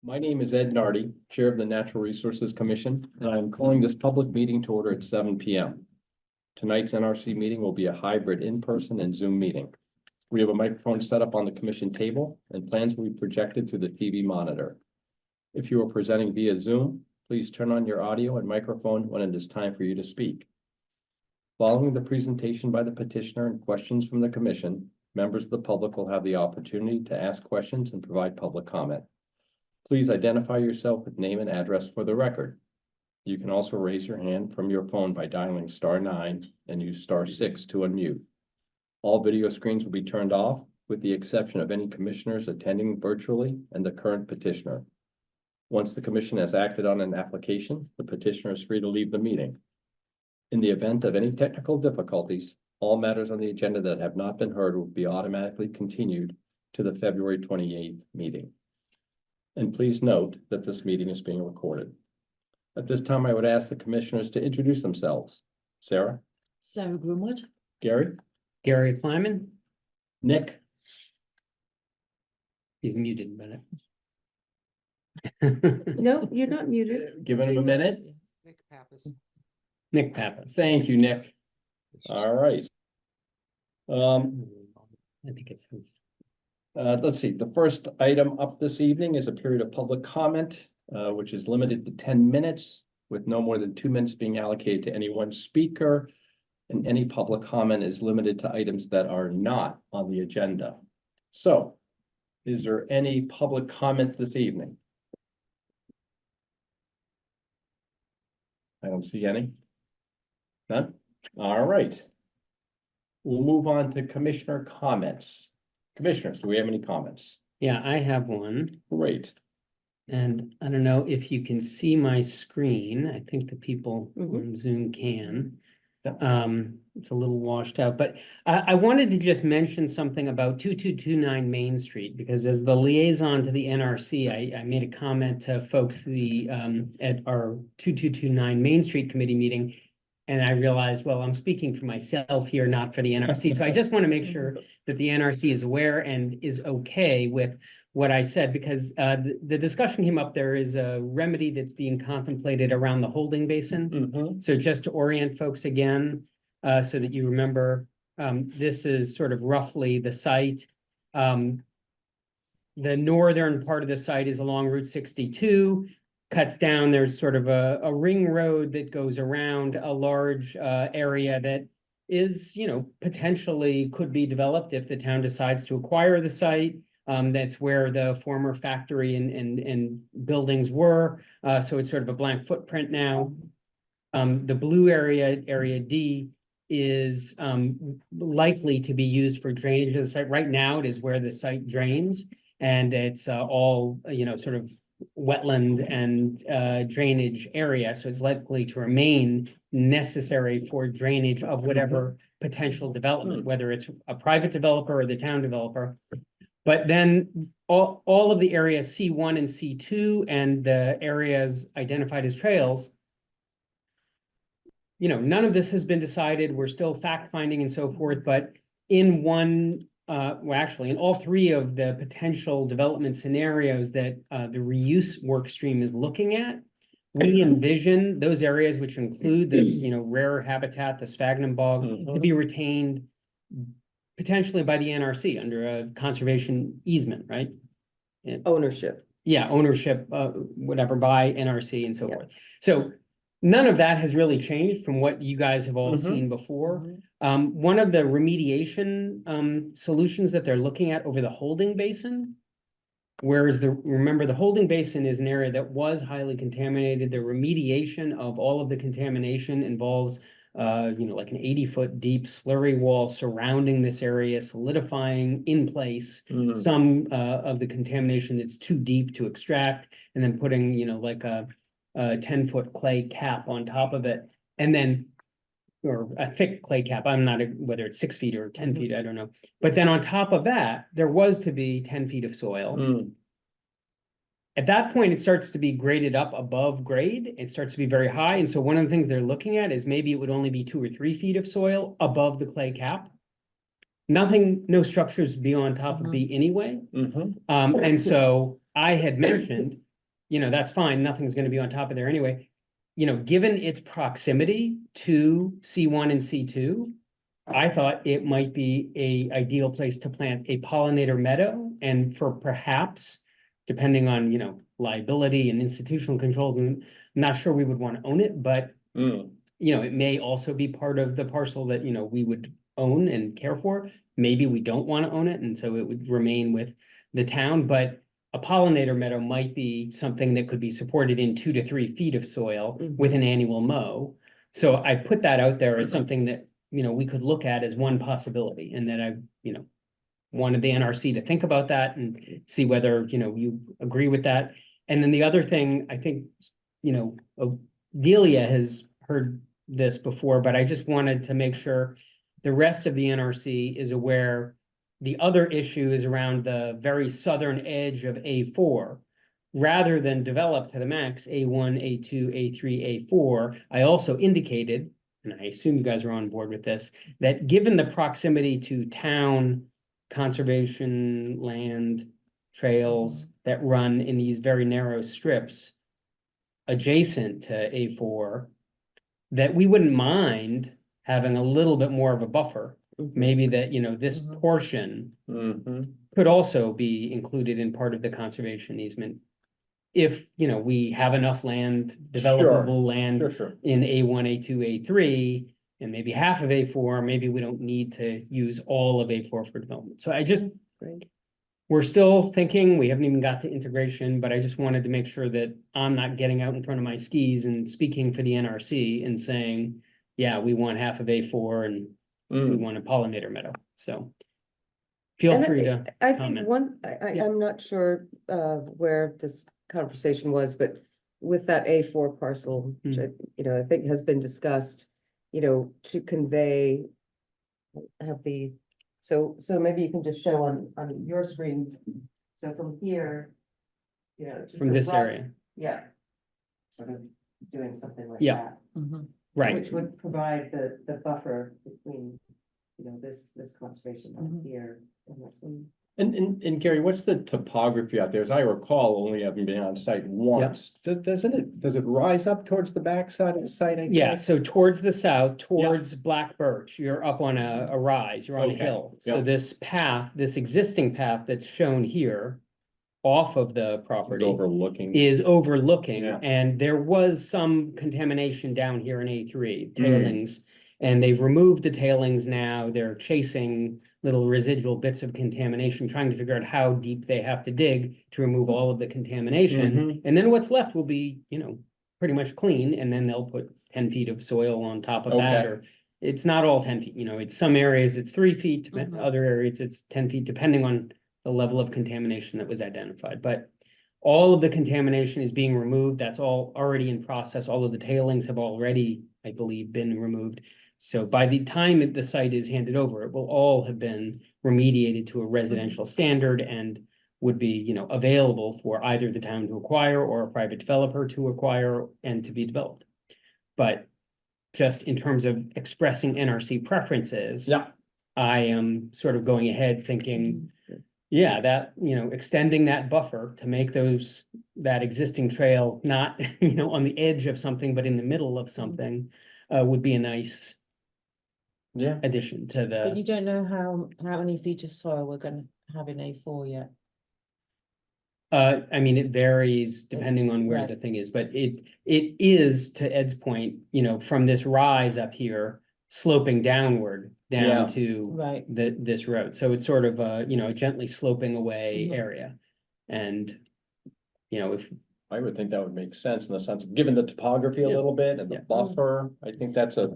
My name is Ed Nardi, Chair of the Natural Resources Commission, and I am calling this public meeting to order at 7 p.m. Tonight's NRC meeting will be a hybrid in-person and Zoom meeting. We have a microphone set up on the commission table, and plans will be projected through the TV monitor. If you are presenting via Zoom, please turn on your audio and microphone when it is time for you to speak. Following the presentation by the petitioner and questions from the commission, members of the public will have the opportunity to ask questions and provide public comment. Please identify yourself with name and address for the record. You can also raise your hand from your phone by dialing *9 and use *6 to unmute. All video screens will be turned off with the exception of any commissioners attending virtually and the current petitioner. Once the commission has acted on an application, the petitioner is free to leave the meeting. In the event of any technical difficulties, all matters on the agenda that have not been heard will be automatically continued to the February 28th meeting. And please note that this meeting is being recorded. At this time, I would ask the commissioners to introduce themselves. Sarah? Sarah Grimwood. Gary? Gary Kleiman, Nick? he's muted, but. No, you're not muted. Giving him a minute. Nick Pappas. Thank you, Nick. All right. I think it's his. Let's see, the first item up this evening is a period of public comment, which is limited to 10 minutes with no more than 2 minutes being allocated to any one speaker. And any public comment is limited to items that are not on the agenda. So, is there any public comment this evening? I don't see any. None? All right. We'll move on to commissioner comments. Commissioners, do we have any comments? Yeah, I have one, Great. and I don't know if you can see my screen. I think the people on Zoom can. Yeah. It's a little washed out, but I wanted to just mention something about 2229 Main Street, because as the liaison to the NRC, I made a comment to folks at our 2229 Main Street committee meeting. And I realized, well, I'm speaking for myself here, not for the NRC. So I just want to make sure that the NRC is aware and is okay with what I said, because the discussion came up. There is a remedy that's being contemplated around the holding basin. So just to orient folks again, so that you remember, this is sort of roughly the site. The northern part of the site is along Route 62. Cuts down, there's sort of a ring road that goes around a large area that is, potentially could be developed if the town decides to acquire the site. That's where the former factory and buildings were. So it's sort of a blank footprint now. The blue area D, is likely to be used for drainage of the site. Right now, it is where the site drains, and it's all, sort of wetland and drainage area, so it's likely to remain necessary for drainage of whatever potential development, whether it's a private developer or the town developer. But then all of the areas C1 and C2 and the areas identified as trails, none of this has been decided. We're still fact finding and so forth, but in in all three of the potential development scenarios that the reuse work stream is looking at, we envision those areas, which include this, rare habitat, the sphagnum bog, to be retained potentially by the NRC under a conservation easement, right? Ownership. Yeah, ownership, whatever, by NRC and so forth. So none of that has really changed from what you guys have all seen before. One of the remediation solutions that they're looking at over the holding basin, remember the holding basin is an area that was highly contaminated. The remediation of all of the contamination involves, like an 80-foot deep slurry wall surrounding this area, solidifying in place some of the contamination that's too deep to extract, and then putting, like a 10-foot clay cap on top of it, and then, or a thick clay cap. I'm not, whether it's 6 feet or 10 feet, I don't know. But then on top of that, there was to be 10 feet of soil. At that point, it starts to be graded up above grade. It starts to be very high. And so one of the things they're looking at is maybe it would only be 2 or 3 feet of soil above the clay cap. No structures would be on top of B anyway. And so I had mentioned that's fine, nothing's gonna be on top of there anyway. Given its proximity to C1 and C2, I thought it might be a ideal place to plant a pollinator meadow, and for perhaps, depending on, liability and institutional controls, and I'm not sure we would want to own it, but it may also be part of the parcel that, we would own and care for. Maybe we don't want to own it, and so it would remain with the town, but a pollinator meadow might be something that could be supported in 2 to 3 feet of soil with an annual mow. So I put that out there as something that, we could look at as one possibility, and that I, wanted the NRC to think about that and see whether, you agree with that. And then the other thing, I think, Delia has heard this before, but I just wanted to make sure the rest of the NRC is aware. The other issue is around the very southern edge of A4. Rather than develop to the max A1, A2, A3, A4, I also indicated, and I assume you guys are on board with this, that given the proximity to town conservation land trails that run in these very narrow strips adjacent to A4, that we wouldn't mind having a little bit more of a buffer. Maybe that, this portion could also be included in part of the conservation easement. If, we have enough land, developable land in A1, A2, A3, and maybe half of A4, maybe we don't need to use all of A4 for development. So we're still thinking, we haven't even got to integration, but I just wanted to make sure that I'm not getting out in front of my skis and speaking for the NRC and saying, yeah, we want half of A4 and we want a pollinator meadow. So feel free to comment. I'm not sure where this conversation was, but with that A4 parcel, which I think has been discussed, to convey, so maybe you can just show on your screen. So from here, just From this area. Yeah. Sort of doing something like Yeah. that. Right. Which would provide the buffer between, this conservation out here and this one. And Gary, what's the topography out there? As I recall, only having been on site once, does it rise up towards the backside of the site? I think? Yeah, so towards the south, towards Black Birch, you're up on a rise, you're on a hill. So this path, this existing path that's shown here off of the property is overlooking, and there was some contamination down here in A3, tailings, and they've removed the tailings now. They're chasing little residual bits of contamination, trying to figure out how deep they have to dig to remove all of the contamination. And then what's left will be, pretty much clean, and then they'll put 10 feet of soil on top of that, or it's not all 10 feet, it's some areas it's 3 feet, other areas it's 10 feet, depending on the level of contamination that was identified. But all of the contamination is being removed. That's all already in process. All of the tailings have already, I believe, been removed. So by the time the site is handed over, it will all have been remediated to a residential standard and would be, available for either the town to acquire or a private developer to acquire and to be developed. But just in terms of expressing NRC preferences, I am sort of going ahead thinking, that, extending that buffer to make that existing trail not, on the edge of something, but in the middle of something, would be a nice addition to the. But you don't know how many feet of soil we're gonna have in A4 yet. I mean, it varies depending on where the thing is, but it is, to Ed's point, from this rise up here, sloping downward down to this road. So it's sort of a, a gently sloping away area. And, if I would think that would make sense in the sense of given the topography a little bit and the buffer, I think that's a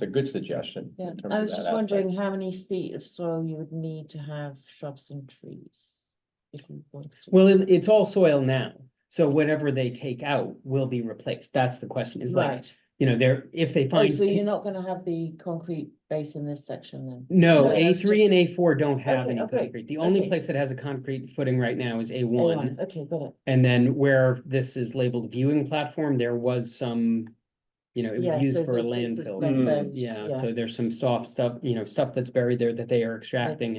good suggestion. Yeah, in terms I of was that just aspect. wondering how many feet of soil you would need to have shrubs and trees. If you wanted to. Well, it's all soil now. So whatever they take out will be replaced. That's the question, is like, if they Oh, find. so you're not gonna have the concrete base in this section then? No, No, that's A3 and A4 don't have Okay, any okay, concrete. The only okay. place that has a concrete footing right now is A1. Okay, got it. And then where this is labeled viewing platform, there was some, it was Yeah, used so for a the landfill. buried, Yeah, so there's some stuff that's buried there that they are extracting,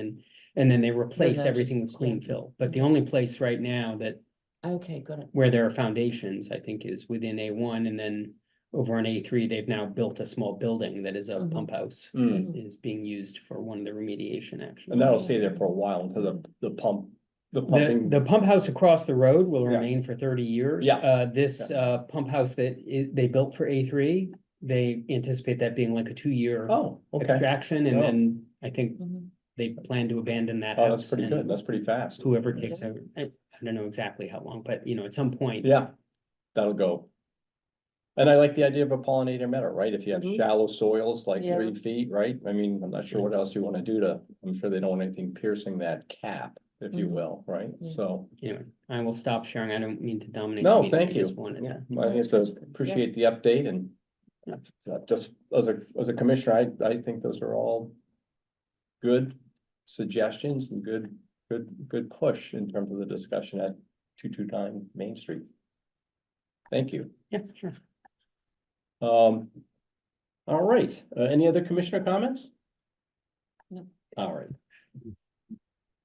and then they replaced they're everything with just- clean fill. But the only place right now that Okay, got it. where there are foundations, I think is within A1, and then over on A3, they've now built a small building that is a Mhm. pump house. Mm. Is being used for one of the remediation actions. And that'll stay there for a while until the pumping. The pump house across the road will Yeah. remain for 30 years. Yeah. This pump house that they built for A3, they anticipate that being like a 2-year Oh, okay. extraction, and Oh. then I think Mhm. they plan to abandon that Oh, house. that's pretty good. and That's pretty fast. Whoever takes over, I don't know exactly how long, but at some point. Yeah, that'll go. And I like the idea of a pollinator meadow, right? If you have Mhm. shallow soils, like Yeah. 3 feet, right? I mean, I'm not sure what else you wanna do I'm sure they don't want anything piercing that cap, if you Mhm. will, right? Yeah. So, Anyway, I will stop sharing. I don't mean to dominate. the no, meeting. thank I you. just wanted Yeah, to- I think it's appreciate the update and just as a commissioner, I think those are all good suggestions and good push in terms of the discussion at 229 Main Street. Thank you. Yeah, sure. All right, any other commissioner comments? No. All right.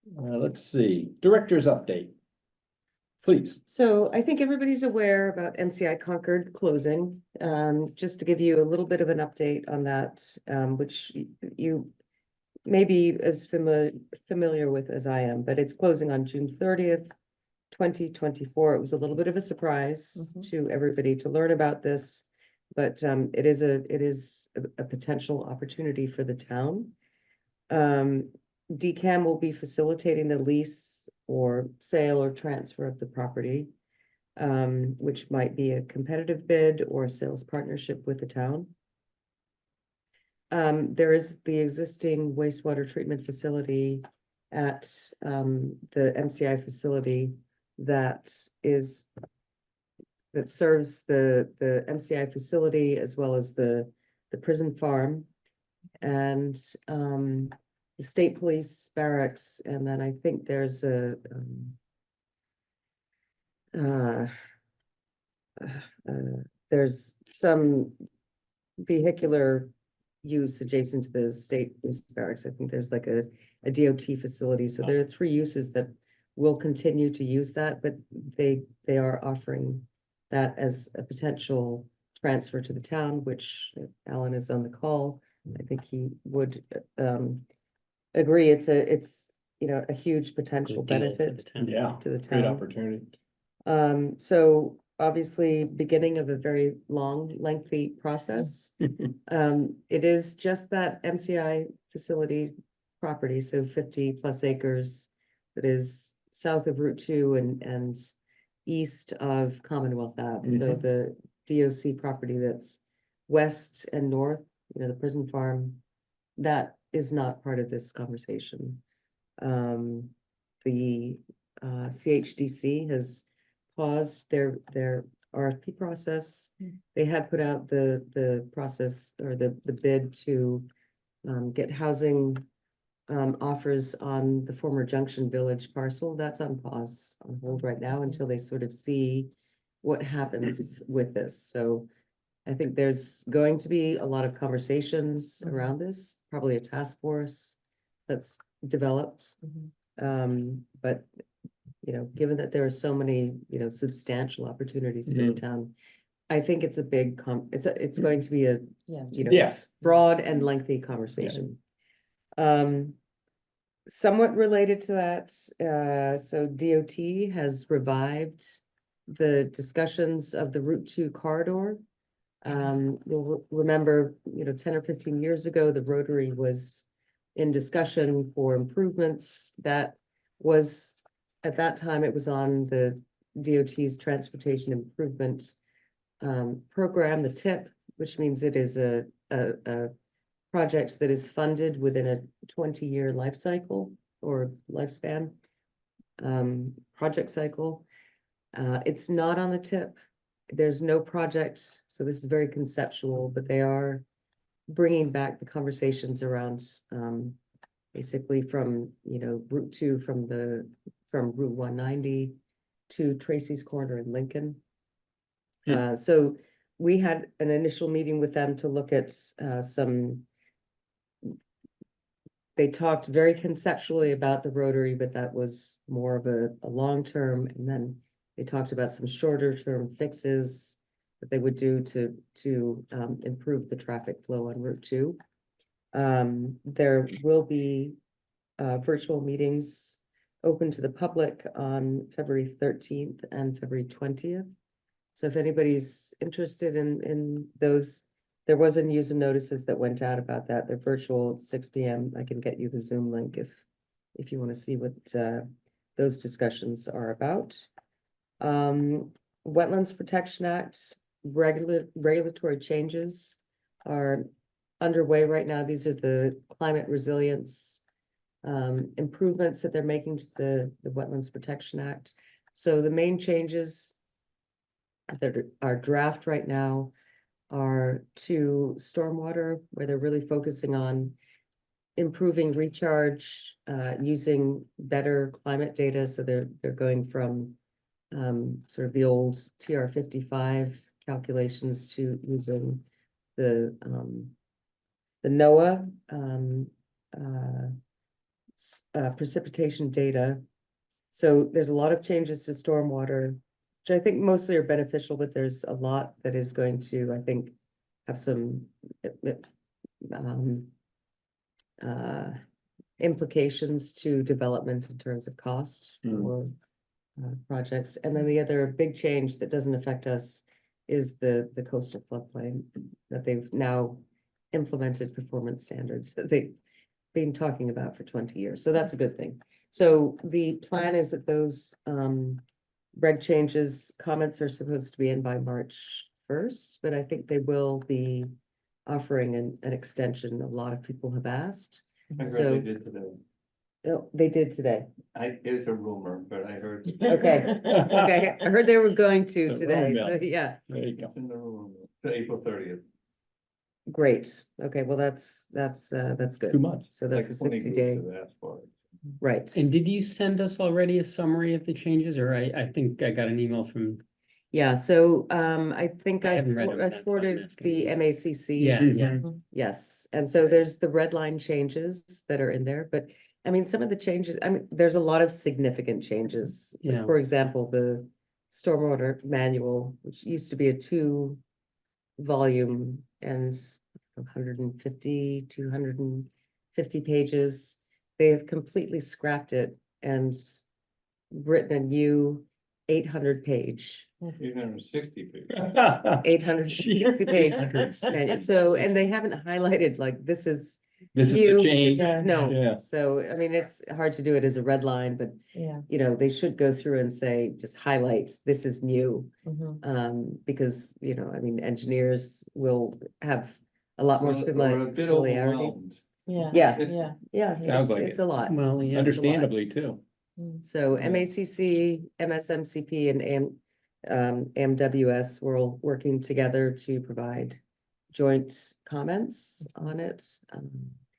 Let's see, director's update. Please. So I think everybody's aware about MCI Concord closing. Just to give you a little bit of an update on that, which you may be as familiar with as I am, but it's closing on June 30th, 2024. It was a little bit of a surprise Mhm. to everybody to learn about this, but it is a potential opportunity for the town. DCAM will be facilitating the lease or sale or transfer of the property, which might be a competitive bid or a sales partnership with the town. There is the existing wastewater treatment facility at the MCI facility that serves the MCI facility as well as the prison farm. And the state police barracks, and then I think there's there's some vehicular use adjacent to the state police barracks. I think there's like a DOT facility. So there are 3 uses that will continue to use that, but they are offering that as a potential transfer to the town, which Alan is on the call. I think he would agree. It's a huge potential Good deal for the benefit town. Yeah, to the great town. opportunity. So obviously, beginning of a very long, lengthy process. It is just that MCI facility property, so 50+ acres that is south of Route 2 and east of Commonwealth Ave. So Mhm. the DOC property that's west and north, the prison farm, that is not part of this conversation. The CHDC has paused their RFP process. Mm. They had put out the process or the bid to get housing offers on the former Junction Village parcel. That's on pause, on hold right now Okay. until they sort of see what happens with this. So I think there's going to be a lot of conversations Mhm. around this, probably a task force that's developed. Mhm. But given that there are so many, substantial opportunities for the town, I think it's a big it's going to be a, Yeah. Yes. broad and lengthy conversation. Somewhat related to that, so DOT has revived the discussions of the Route 2 corridor. You'll remember, 10 or 15 years ago, the Rotary was in discussion for improvements. That was, at that time, it was on the DOT's Transportation Improvement Program, the TIP, which means it is a project that is funded within a 20-year life cycle or lifespan, project cycle. It's not on the TIP. There's no project, so this is very conceptual, but they are bringing back the conversations around basically from Route 2 from Route 190 to Tracy's Corner in Lincoln. So we had an initial meeting with them to look at they talked very conceptually about the Rotary, but that was more of a long term, and then They talked about some shorter term fixes that they would do to improve the traffic flow on Route 2. There will be virtual meetings open to the public on February 13th and February 20th. So if anybody's interested in those, there was a news and notices that went out about that. They're virtual at 6 p.m. I can get you the Zoom link if you want to see what those discussions are about. Wetlands Protection Act, regulatory changes are underway right now. These are the climate resilience improvements that they're making to the Wetlands Protection Act. So the main changes that are draft right now are to stormwater, where they're really focusing on improving recharge, using better climate data. So they're going from sort of the old TR55 calculations to using the NOAA precipitation data. So there's a lot of changes to stormwater, which I think mostly are beneficial, but there's a lot that is going to, I think, have some implications to development in terms of cost for projects. And then the other big change that doesn't affect us is the coastal floodplain, that they've now implemented performance standards that they've been talking about for 20 years. So that's a good thing. So the plan is that those reg changes, comments are supposed to be in by March 1st, but I think they will be offering an extension. A lot of people have asked. I So- heard they did today. Oh, they did today. It's a rumor, but I heard. Okay. Okay, I heard they were going to The today, rumor so mill. yeah, There you go. It's in the rumor, to April 30th. great. Okay, well, that's 2 good. months. So that's a Like 20 60-day, groups have asked for it. right. And did you send us already a summary of the changes, or I think I got an email from, Yeah, so I think I I haven't read them, that's why I'm forwarded asking. the MACC. yeah, yeah. Yes, and so there's the red line changes that are in there, but I mean, some of the changes, I mean, there's a lot of significant changes. Like, Yeah. for example, the stormwater manual, which used to be a 2-volume and 250 pages. They have completely scrapped it and written a new 800-page 860 people. 850 page. manual. So, and they haven't highlighted like, this is This is new, the change. this is- No, Yeah. so, I mean, it's hard to do it as a red line, but Yeah. you know, they should go through and say, just highlight, this is new. Mhm. Because, you know, I mean, engineers will have a lot more We're a bit familiarity. overwhelmed. Yeah. Yeah. Yeah. Yeah, Sounds like it's it. a lot. Well, yeah. Understandably too. So Yeah. MACC, MSMCP and AMWS were all working together to provide joint comments on it.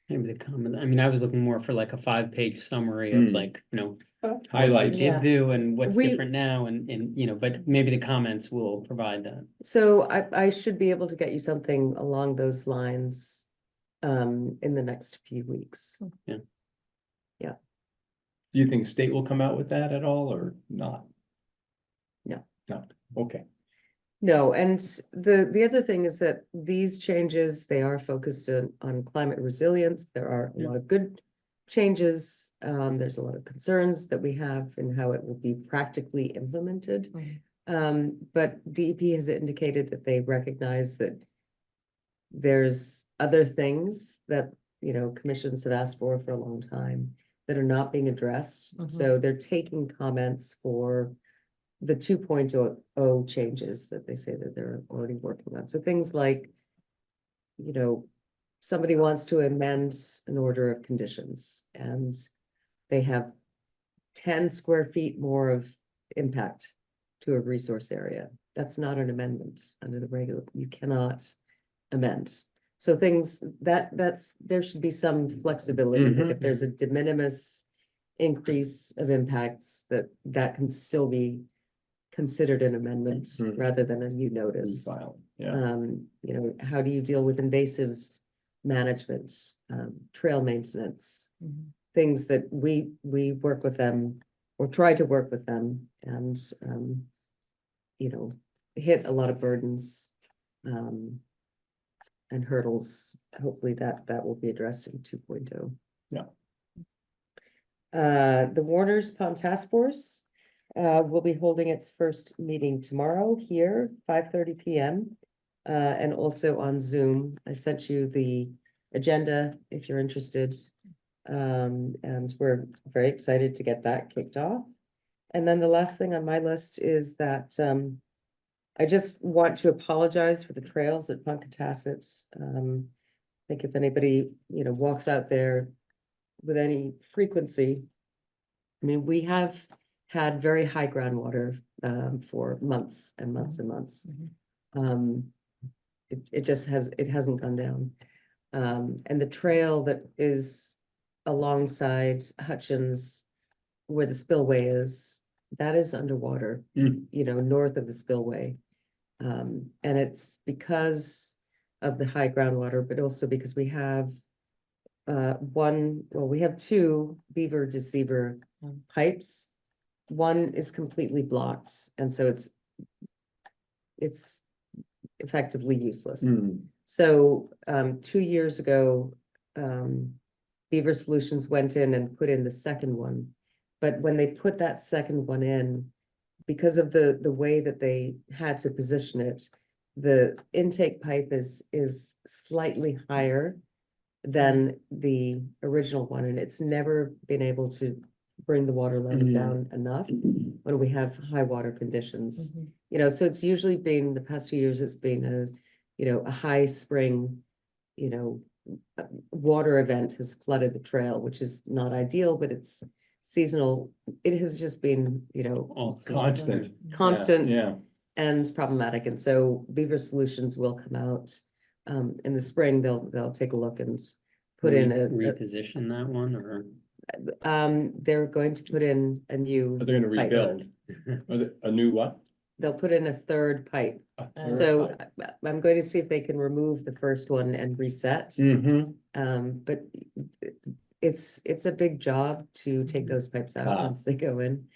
Maybe the comment, I mean, I was looking more for like a 5-page summary of Mm. like, Highlights. did Yeah. do and what's We- different now and, but maybe the comments will provide that. So I should be able to get you something along those lines in the next few weeks. Do you think state will come out with that at all or not? No. No, okay. No, and the other thing is that these changes, they are focused on climate resilience. There are a Yeah. lot of good changes. There's a lot of concerns that we have in how it will be practically implemented. But DEP has indicated that they recognize that there's other things that, you know, commissions have asked for a long time that are not being addressed. Mhm. So they're taking comments for the 2.0 changes that they say that they're already working on. So things like, you know, somebody wants to amend an order of conditions and they have 10 square feet more of impact to a resource area. That's not an amendment under the regular, you cannot amend. So things there should be some flexibility that if there's a de minimis increase of impacts, that can still be considered an amendment Mhm. rather than a new notice. Refile, yeah. You know, how do you deal with invasives management, trail maintenance, things that we work with them or try to work with them and hit a lot of burdens. And hurdles. Hopefully that will be addressed in 2.0. Yeah. The Warner's Pond Task Force will be holding its first meeting tomorrow here, 5:30 PM. And also on Zoom. I sent you the agenda if you're interested. And we're very excited to get that kicked off. And then the last thing on my list is that I just want to apologize for the trails at Punkatassett. I think if anybody, walks out there with any frequency, I mean, we have had very high groundwater for months and months and months. It hasn't gone down. And the trail that is alongside Hutchins, where the spillway is, that is underwater, north of the spillway. And it's because of the high groundwater, but also because we have we have two beaver deceiver pipes. One is completely blocked, and so it's effectively useless. So 2 years ago, Beaver Solutions went in and put in the second one. But when they put that second one in, because of the way that they had to position it, the intake pipe is slightly higher than the original one, and it's never been able to bring the water level down enough when we have high water conditions. So it's usually been, the past 2 years, it's been a high spring, water event has flooded the trail, which is not ideal, but it's seasonal. It has just been, Constant. constant Yeah. and problematic. And so Beaver Solutions will come out in the spring. They'll take a look and put in reposition that one, or they're going to put in a new Are they gonna pipe. rebuild? A new what? They'll put in a third pipe. A third So pipe. I'm going to see if they can remove the first one and reset. But it's a big job to take those pipes out once they go in.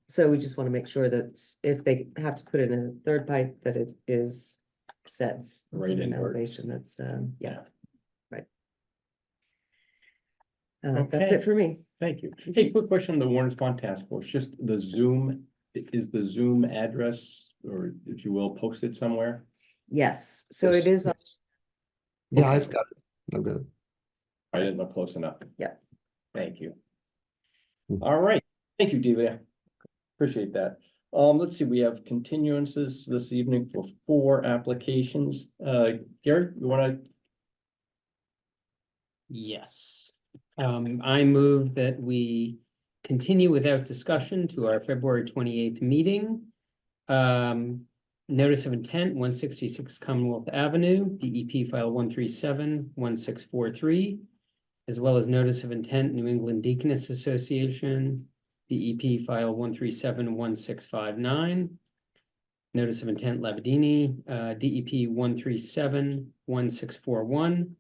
So we just want to make sure that if they have to put in a third pipe, that it is set Right in into it. elevation. That's right. That's Okay. it for me. Thank you. Hey, quick question on the Warner's Pond Task Force, just the Zoom, is the Zoom address, or if you will, posted somewhere? Yes, so it is. Yeah, I've got it. I'm good. I didn't look close enough. Yeah. Thank you. Mhm. All right, thank you, Delia. Appreciate that. Let's see, we have continuances this evening for 4 applications. Gary, you wanna? yes. I move that we continue without discussion to our February 28th meeting. Notice of intent, 166 Commonwealth Avenue, DEP file 137-1643, as well as notice of intent, New England Deaconess Association, DEP file 137-1659. Notice of intent, Labadini, DEP 137-1641.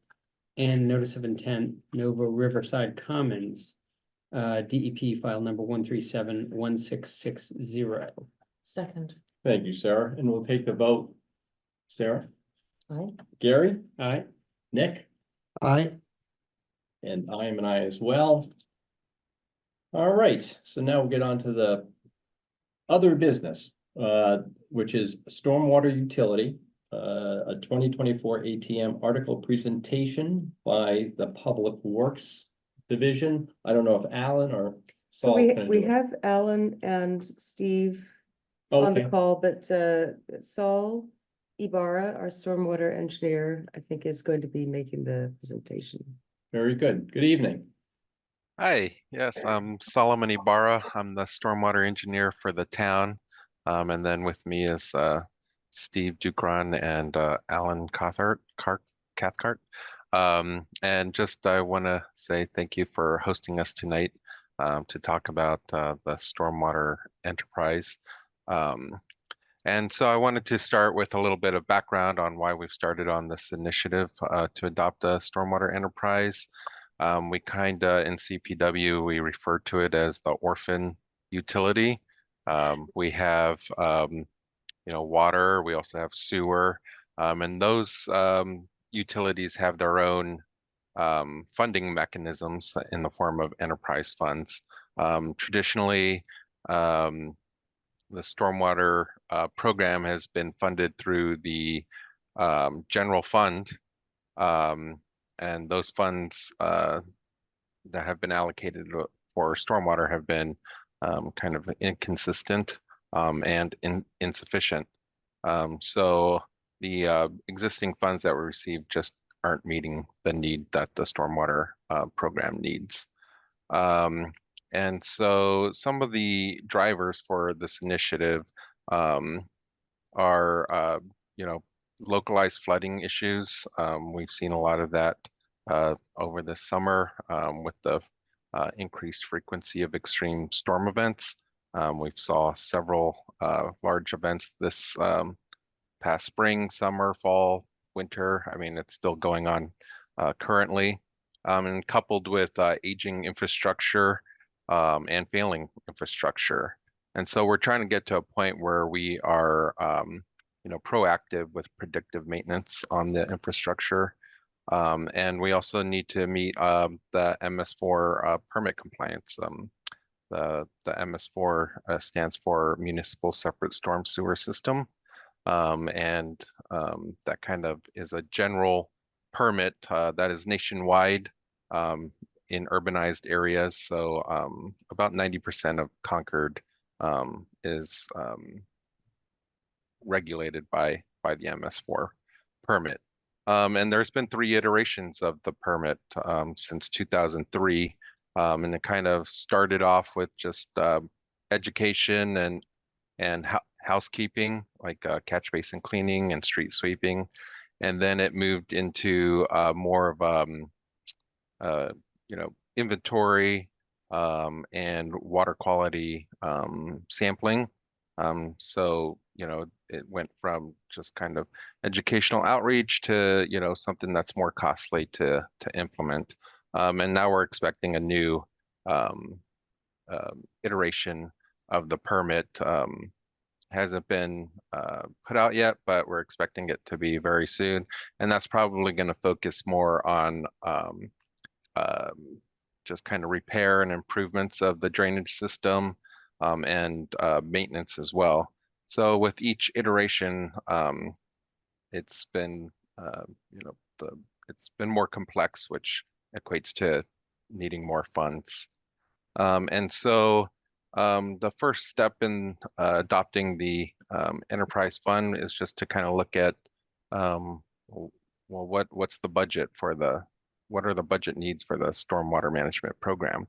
And notice of intent, Novo Riverside Commons, DEP file number 137-1660. Second, Thank you, Sarah, and we'll take the vote. Sarah, aye. Gary, Aye. Nick, I, and I am an I as well. All right, so now we'll get on to the other business, which is stormwater utility, a 2024 ATM article presentation by the Public Works Division. I don't know if Alan or So Saul. can we do it. have Alan and Steve Oh, on the okay. call, but Saul Ibarra, our stormwater engineer, I think is going to be making the presentation. Very good. Good evening. Hi, yes, I'm Solomon Ibarra. I'm the stormwater engineer for the town. And then with me is Steve Dukron and Alan Cathcart. And just I want to say thank you for hosting us tonight to talk about the stormwater enterprise. And so I wanted to start with a little bit of background on why we've started on this initiative to adopt a stormwater enterprise. We kind of, in CPW, we refer to it as the orphan utility. We have, water, we also have sewer, and those utilities have their own funding mechanisms in the form of enterprise funds. Traditionally, the stormwater program has been funded through the general fund, and those funds that have been allocated for stormwater have been kind of inconsistent and insufficient. So the existing funds that were received just aren't meeting the need that the stormwater program needs. And so some of the drivers for this initiative are, localized flooding issues. We've seen a lot of that over the summer with the increased frequency of extreme storm events. We've saw several large events this past spring, summer, fall, winter. I mean, it's still going on currently. And coupled with aging infrastructure and failing infrastructure. And so we're trying to get to a point where we are, proactive with predictive maintenance on the infrastructure. And we also need to meet the MS4 permit compliance. The MS4 stands for Municipal Separate Storm Sewer System. And that kind of is a general permit that is nationwide in urbanized areas. So about 90% of Concord is regulated by the MS4 permit. And there's been 3 iterations of the permit since 2003. And it kind of started off with just education and housekeeping, like catch basin cleaning and street sweeping. And then it moved into more of inventory and water quality sampling. So it went from just kind of educational outreach to something that's more costly to implement. And now we're expecting a new iteration of the permit. Hasn't been put out yet, but we're expecting it to be very soon. And that's probably going to focus more on just kind of repair and improvements of the drainage system and maintenance as well. So with each iteration, it's been it's been more complex, which equates to needing more funds. And so the first step in adopting the enterprise fund is just to kind of look at, what's the budget for what are the budget needs for the stormwater management program?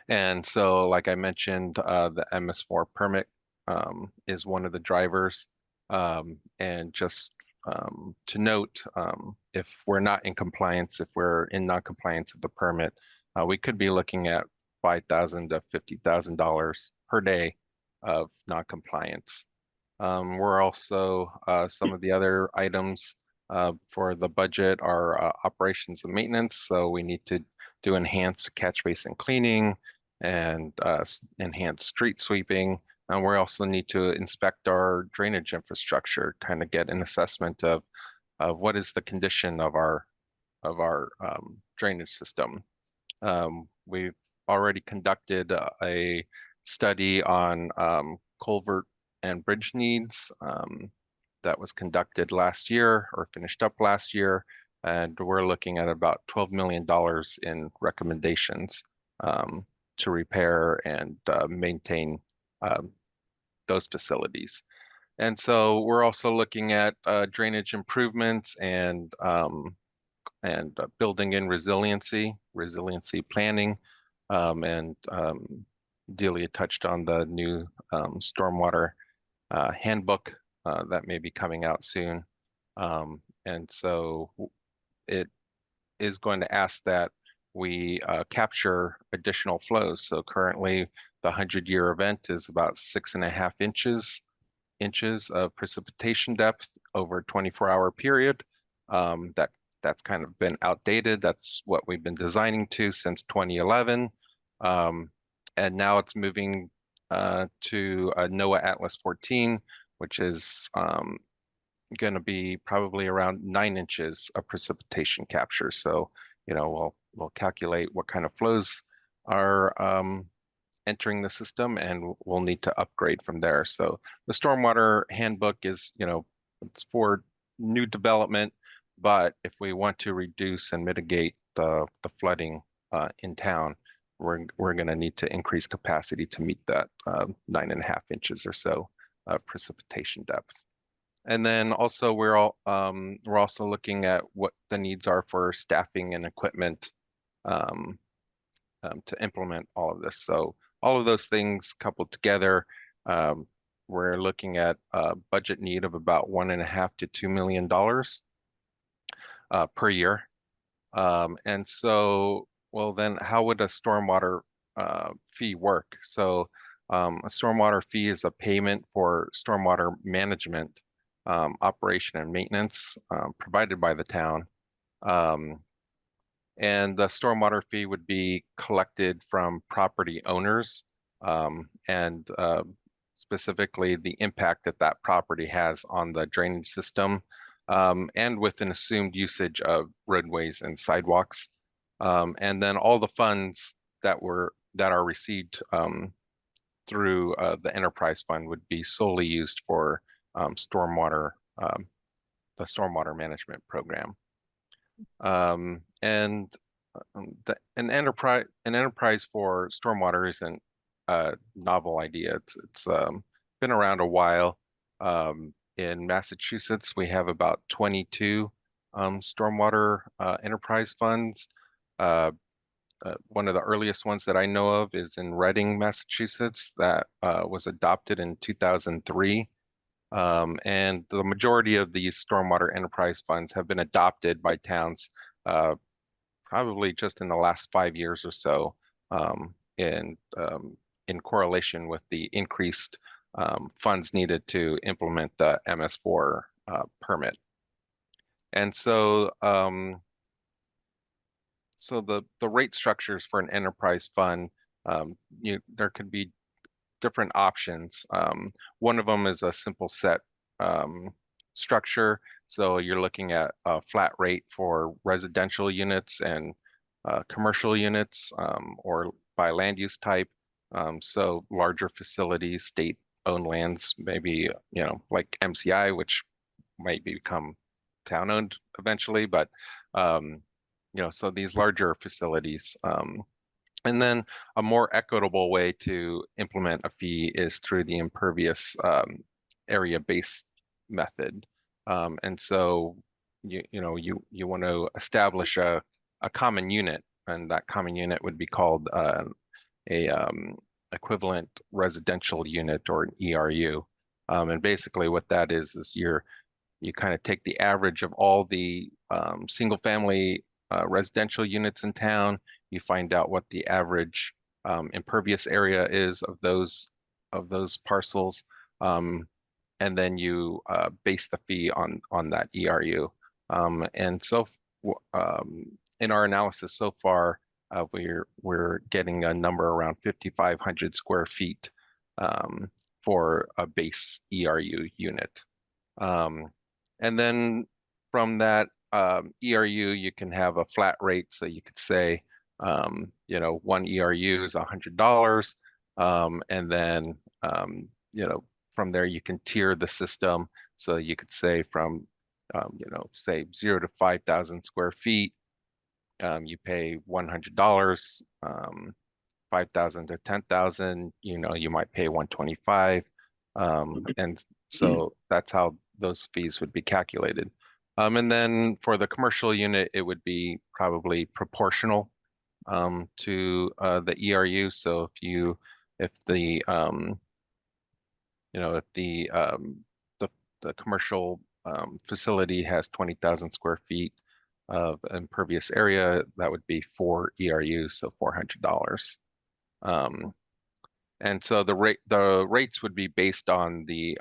And so, like I mentioned, the MS4 permit is one of the drivers. And just to note, if we're not in compliance, if we're in non-compliance of the permit, we could be looking at $5,000 to $50,000 per day of non-compliance. We're also, some of the other items for the budget are operations and maintenance. So we need to do enhanced catch basin cleaning and enhanced street sweeping. And we also need to inspect our drainage infrastructure, kind of get an assessment of what is the condition of our drainage system. We've already conducted a study on culvert and bridge needs that was conducted last year or finished up last year. And we're looking at about $12 million in recommendations to repair and maintain those facilities. And so we're also looking at drainage improvements and building in resiliency planning. And Delia touched on the new stormwater handbook that may be coming out soon. And so it is going to ask that we capture additional flows. So currently the 100-year event is about 6.5 inches of precipitation depth over a 24-hour period. That's kind of been outdated. That's what we've been designing to since 2011. And now it's moving to NOAA Atlas 14, which is going to be probably around 9 inches of precipitation capture. So, we'll calculate what kind of flows are entering the system, and we'll need to upgrade from there. So the stormwater handbook is, it's for new development, but if we want to reduce and mitigate the flooding in town, we're going to need to increase capacity to meet that 9.5 inches or so of precipitation depth. And then also we're also looking at what the needs are for staffing and equipment to implement all of this. So all of those things coupled together, we're looking at a budget need of about $1.5 to $2 million per year. And so, well, then how would a stormwater fee work? So a stormwater fee is a payment for stormwater management, operation and maintenance provided by the town. And the stormwater fee would be collected from property owners, and specifically the impact that that property has on the drainage system, and with an assumed usage of roadways and sidewalks. And then all the funds that are received through the enterprise fund would be solely used for stormwater, the stormwater management program. And an enterprise for stormwater isn't a novel idea. It's been around a while. In Massachusetts, we have about 22 stormwater enterprise funds. One of the earliest ones that I know of is in Reading, Massachusetts, that was adopted in 2003. And the majority of these stormwater enterprise funds have been adopted by towns probably just in the last 5 years or so, in correlation with the increased funds needed to implement the MS4 permit. And so, so the rate structures for an enterprise fund, there could be different options. One of them is a simple set structure. So you're looking at a flat rate for residential units and commercial units, or by land use type. So larger facilities, state-owned lands, maybe, like MCI, which might become town-owned eventually, but so these larger facilities. And then a more equitable way to implement a fee is through the impervious area-based method. And so you want to establish a common unit, and that common unit would be called a equivalent residential unit, or an ERU. And basically what that is you kind of take the average of all the single family residential units in town. You find out what the average impervious area is of those parcels, and then you base the fee on that ERU. And so in our analysis so far, we're getting a number around 5,500 square feet for a base ERU unit. And then from that ERU, you can have a flat rate. So you could say, one ERU is $100. And then, from there you can tier the system. So you could say from, say 0 to 5,000 square feet, you pay $100, 5,000 to 10,000, you might pay $125. And so that's how those fees would be calculated. And then for the commercial unit, it would be probably proportional to the ERU. So if the commercial facility has 20,000 square feet of impervious area, that would be 4 ERUs, so $400. And so the rates would be based on the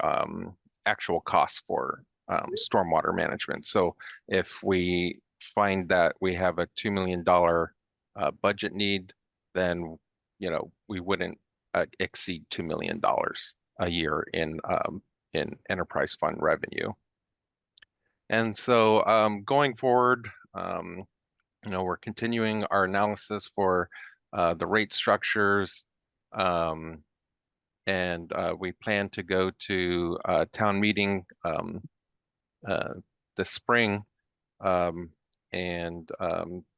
actual costs for stormwater management. So if we find that we have a $2 million budget need, then we wouldn't exceed $2 million a year in enterprise fund revenue. And so going forward, we're continuing our analysis for the rate structures. And we plan to go to town meeting this spring. And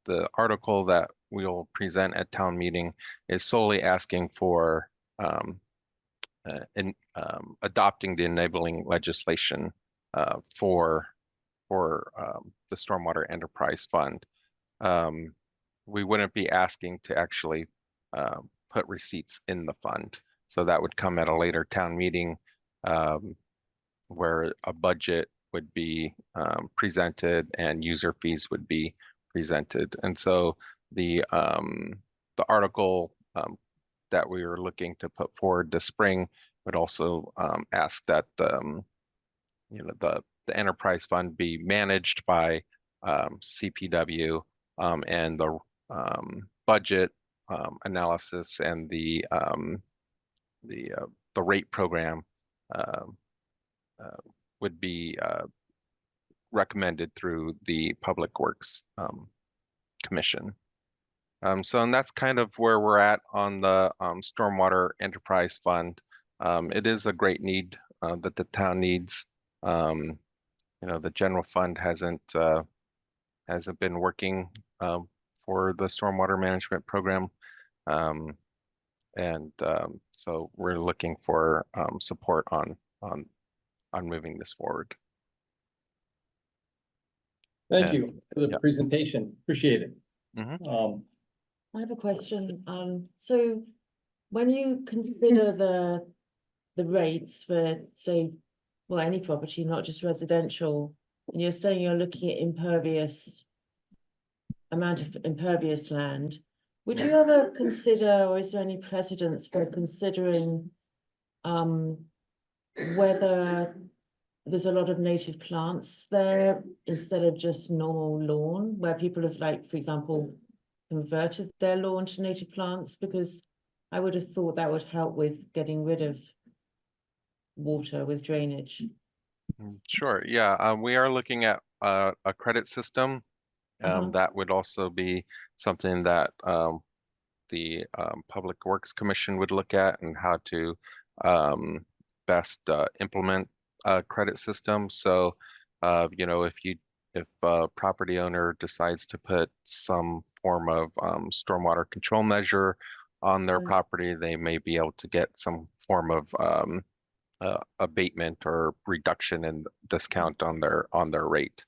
the article that we'll present at town meeting is solely asking for adopting the enabling legislation for the Stormwater Enterprise Fund. We wouldn't be asking to actually put receipts in the fund. So that would come at a later town meeting where a budget would be presented and user fees would be presented. And so the article that we were looking to put forward this spring would also ask that the enterprise fund be managed by CPW, and the budget analysis and the rate program would be recommended through the Public Works Commission. And that's kind of where we're at on the Stormwater Enterprise Fund. It is a great need that the town needs. The general fund hasn't been working for the stormwater management program. So we're looking for support on moving this forward. Thank And- you for the presentation. Appreciate it. Mhm. I have a question. So when you consider the rates for, say, well, any property, not just residential, and you're saying you're looking at amount of impervious land, would you ever consider, or is there any precedence for considering whether there's a lot of native plants there instead of just normal lawn, where people have, like, for example, converted their lawn to native plants? Because I would have thought that would help with getting rid of water with drainage. Sure, yeah, we are looking at a credit system. Uh-huh. That would also be something that the Public Works Commission would look at, and how to best implement a credit system. So, if a property owner decides to put some form of stormwater control measure on their Mm. property, they may be able to get some form of abatement or reduction in discount on their rate.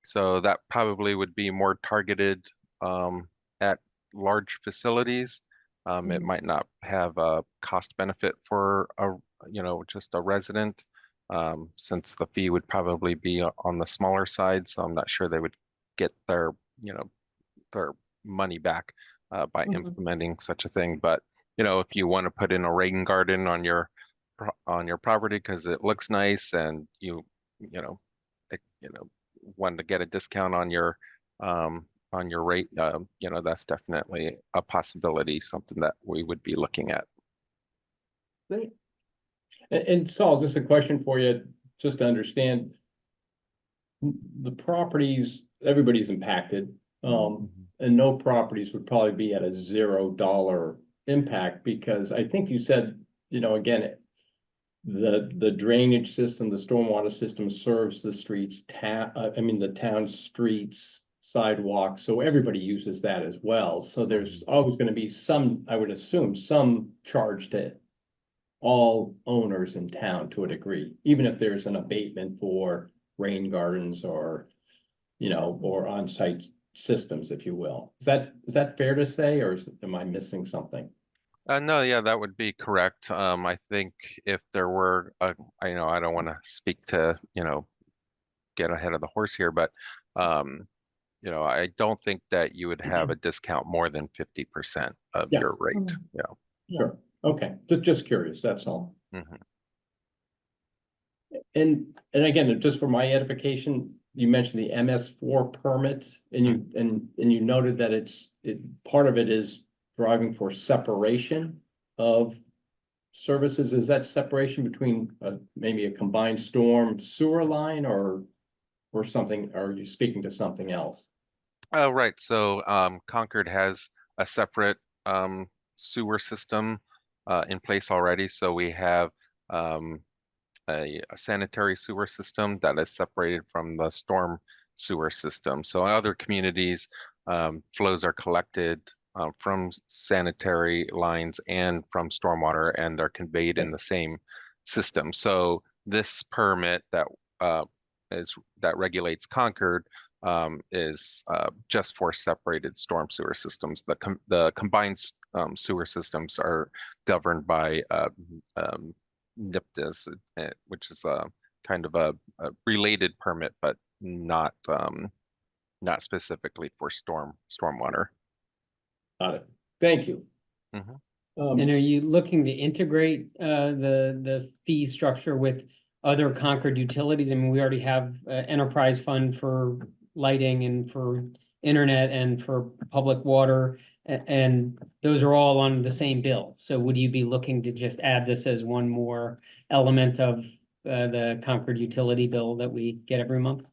So that probably would be more targeted at large facilities. It Mhm. might not have a cost benefit for just a resident, since the fee would probably be on the smaller side. So I'm not sure they would get their money back by Mhm. implementing such a thing. But if you want to put in a rain garden on your property because it looks nice, and you want to get a discount on your rate, that's definitely a possibility, something that we would be looking at. Great. And Saul, just a question for you, just to understand. The properties, everybody's impacted, and no properties would probably be at a $0 impact, because I think you said, again, the drainage system, the stormwater system serves the streets, the town streets, sidewalks, so everybody uses that as well. So there's always going to be some, I would assume, some charge to all owners in town to a degree, even if there's an abatement for rain gardens or, or on-site systems, if you will. Is that fair to say, or am I missing something? No, yeah, that would be correct. I think if there were, I don't want to speak to, get ahead of the horse here, but, I don't think that you would have a discount more than 50% of Yeah. your rate. Mhm. Yeah. Sure, okay, just curious, that's all. Mhm. And again, just for my edification, you mentioned the MS4 permit, and you noted that part of it is driving for separation of services, is that separation between maybe a combined storm sewer line or something? Are you speaking to something else? Oh, right. So Concord has a separate sewer system in place already. So we have um, a sanitary sewer system that is separated from the storm sewer system. So in other communities, flows are collected from sanitary lines and from stormwater, and they're conveyed in the same system. So this permit that that regulates Concord is just for separated storm sewer systems. The combined sewer systems are governed by NIPDAS, which is a kind of a related permit, but not specifically for stormwater. Got it. Thank you. Mhm. And are you looking to integrate the fee structure with other Concord utilities? I mean, we already have enterprise fund for lighting and for internet and for public water, and those are all on the same bill. So would you be looking to just add this as one more element of the Concord utility bill that we get every month?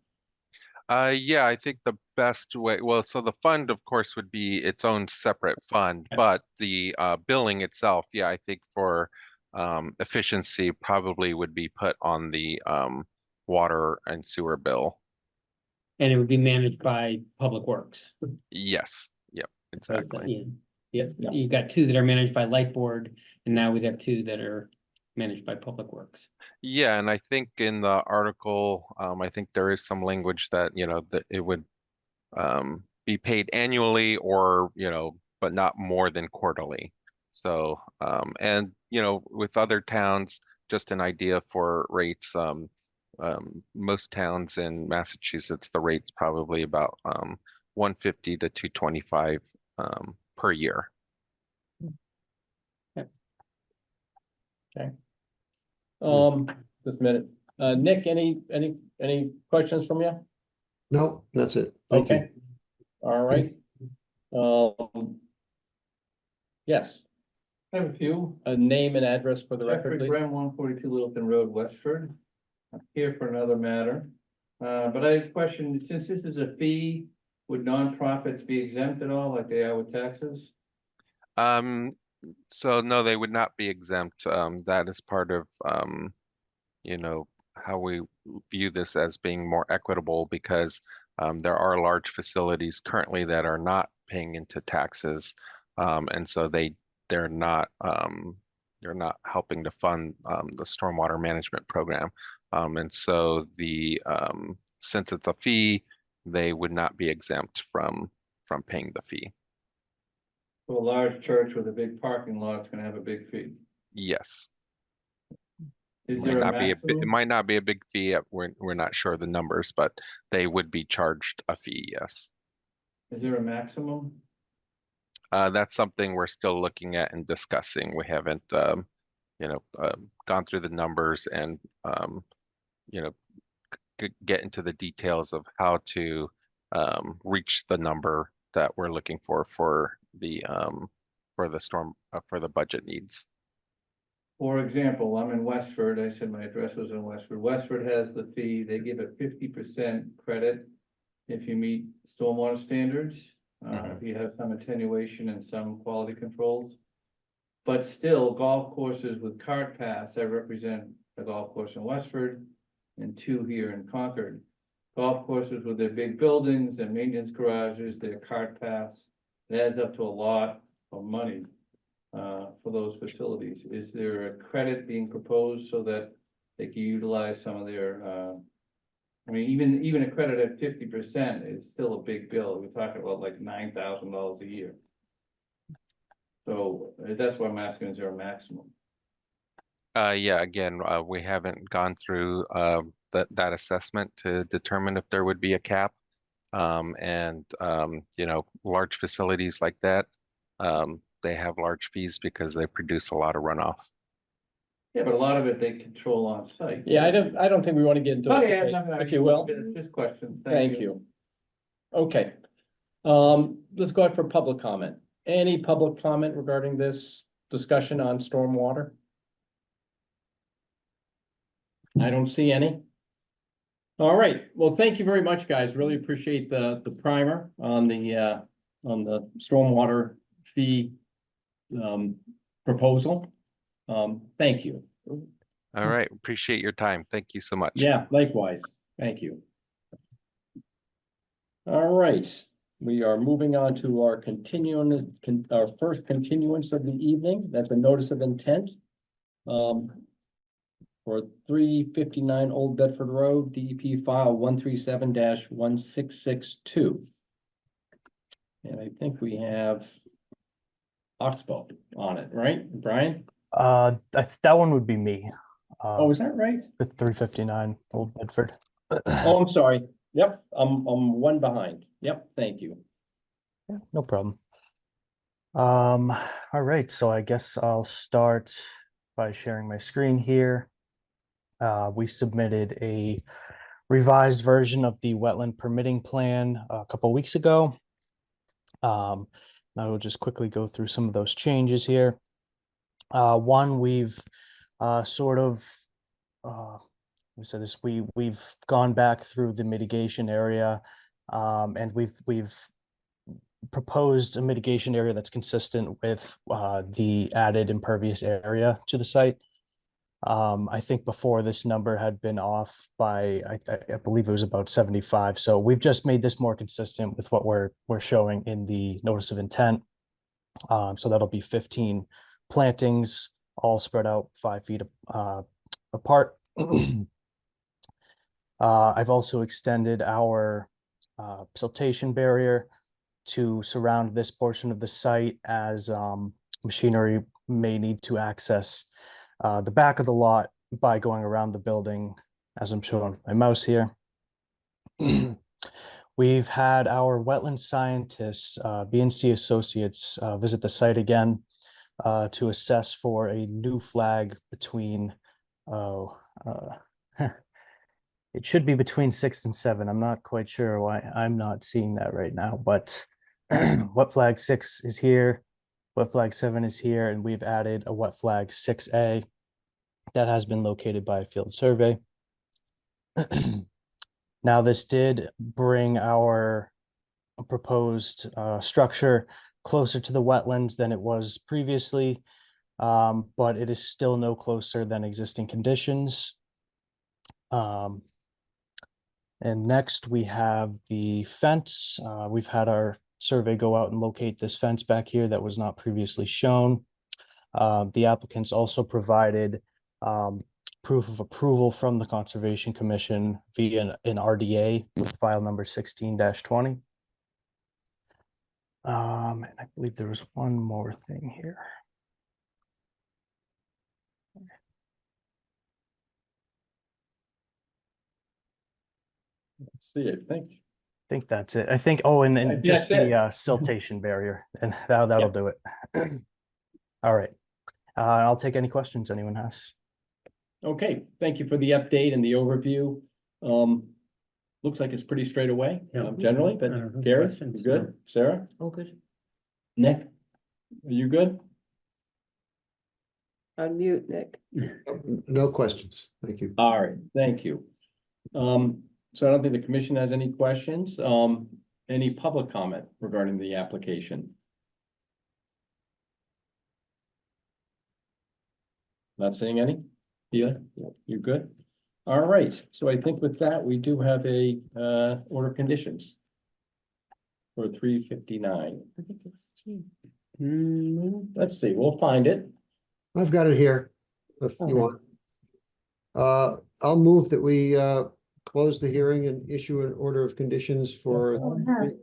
Yeah, I think the best way, well, so the fund, of course, would be its own separate fund, but the billing itself, yeah, I think for efficiency probably would be put on the water and sewer bill. And it would be managed by Public Works. Yes, yep, exactly. Yeah, you got two that are managed by Light Board, and now we'd have two that are managed by Public Works. Yeah, and I think in the article, I think there is some language that, that it would be paid annually or, but not more than quarterly. So, and, with other towns, just an idea for rates, most towns in Massachusetts, the rate's probably about 150 to 225 per year. Just a minute. Nick, any questions from you? No, that's it. Thank you. Okay. All right. Yes, I have a few. a name and address for the record, Jeffrey please. Graham, 142 Littleton Road, Westford. I'm here for another matter. But I have a question, since this is a fee, would nonprofits be exempt at all like they are with taxes? So no, they would not be exempt. That is part of, how we view this as being more equitable because there are large facilities currently that are not paying into taxes. And so they're not helping to fund the stormwater management program. And so since it's a fee, they would not be exempt from paying the fee. So a large church with a big parking lot is gonna have a big fee. Yes. Is Might there a not be it maximum? might not be a big fee. We're not sure the numbers, but they would be charged a fee, yes. Is there a maximum? That's something we're still looking at and discussing. We haven't, gone through the numbers and, get into the details of how to reach the number that we're looking for the budget needs. For example, I'm in Westford. I said my address was in Westford. Westford has the fee. They give a 50% credit if you meet stormwater standards. If you have some attenuation and some quality controls. But still, golf courses with cart paths, I represent a golf course in Westford and two here in Concord. Golf courses with their big buildings and maintenance garages, their cart paths, it adds up to a lot of money for those facilities. Is there a credit being proposed so that they can utilize some of their I mean, even a credit at 50% is still a big bill. We're talking about like $9,000 a year. So that's why I'm asking, is there a maximum? Yeah, again, we haven't gone through that assessment to determine if there would be a cap. Large facilities like that, they have large fees because they produce a lot of runoff. Yeah, but a lot of it they control on site. Yeah, I don't think we want to get into Okay, it, if you will. It's just questions. Thank you. Okay. Let's go out for public comment. Any public comment regarding this discussion on stormwater? I don't see any. All right, well, thank you very much, guys. Really appreciate the primer on the stormwater fee proposal. Thank you. All right, appreciate your time. Thank you so much. Yeah, likewise. Thank you. All right, we are moving on to our our first continuance of the evening. That's a notice of intent. For 359 Old Bedford Road, DEP file 137-1662. And I think we have Oxbow on it, right, Brian? That one would be me. Oh, is that right? With 359 Old Bedford. Oh, I'm sorry. Yep, I'm one behind. Yep, thank you. Yeah, no problem. All right, so I guess I'll start by sharing my screen here. We submitted a revised version of the wetland permitting plan a couple weeks ago. I will just quickly go through some of those changes here. One, we've sort of we've gone back through the mitigation area, and we've proposed a mitigation area that's consistent with the added impervious area to the site. I think before this number had been off by I believe it was about 75. So we've just made this more consistent with what we're showing in the notice of intent. So that'll be 15 plantings, all spread out 5 feet apart. I've also extended our siltation barrier to surround this portion of the site, as machinery may need to access the back of the lot by going around the building, as I'm showing with my mouse here. We've had our wetland scientists, BNC Associates, visit the site again to assess for a new flag between, it should be between 6 and 7. I'm not quite sure why I'm not seeing that right now, but wet flag 6 is here, wet flag 7 is here, and we've added a wet flag 6A that has been located by a field survey. Now, this did bring our proposed structure closer to the wetlands than it was previously, but it is still no closer than existing conditions. And next we have the fence. We've had our survey go out and locate this fence back here that was not previously shown. The applicants also provided proof of approval from the Conservation Commission via an RDA with file number 16-20. And I believe there was one more thing here. Let's see, I think that's it. I think, oh, and That's just the it. siltation barrier, and that'll do it. All right. I'll take any questions anyone has. Okay, thank you for the update and the overview. Looks like it's pretty straight away, Yeah. generally, but Gary, you Questions? good? Sarah? All good. Nick? Are you good? Unmute, Nick. No questions. Thank you. All right, thank you. So I don't think the commission has any questions. Any public comment regarding the application? Not seeing any? Yeah, you good? All right, so I think with that, we do have a order of conditions for 359. I think it's you. Let's see, we'll find it. I've got it here, if you want. I'll move that we close the hearing and issue an order of conditions for. You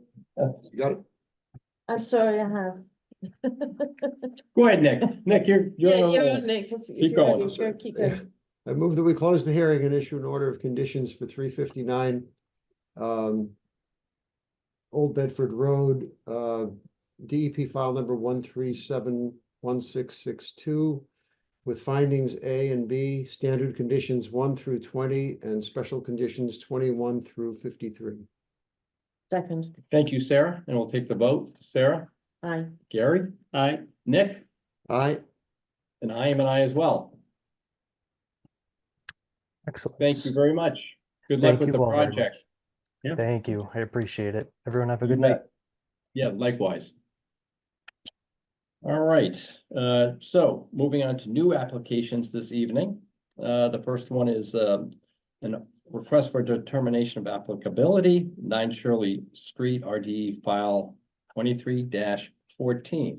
got it? I'm sorry, I have. Go ahead, Nick. Nick, you're Yeah, on you're the- on, Nick. If Keep you're ready, going. go, keep going. I move that we close the hearing and issue an order of conditions for 359 Old Bedford Road, DEP file number 1371662, with findings A and B, standard conditions 1 through 20, and special conditions 21 through 53. Second, Thank you, Sarah, and we'll take the vote. Sarah, aye. Gary, Aye. Nick, Aye. And I am an I as well. Excellent. Thank you very much. Good luck Thank with you the all very much. project. Yeah. Thank you. I appreciate it. Everyone have a You good night. bet. Yeah, likewise. All right, so moving on to new applications this evening. The first one is an request for determination of applicability, 9 Shirley Street, RDE file 23-14.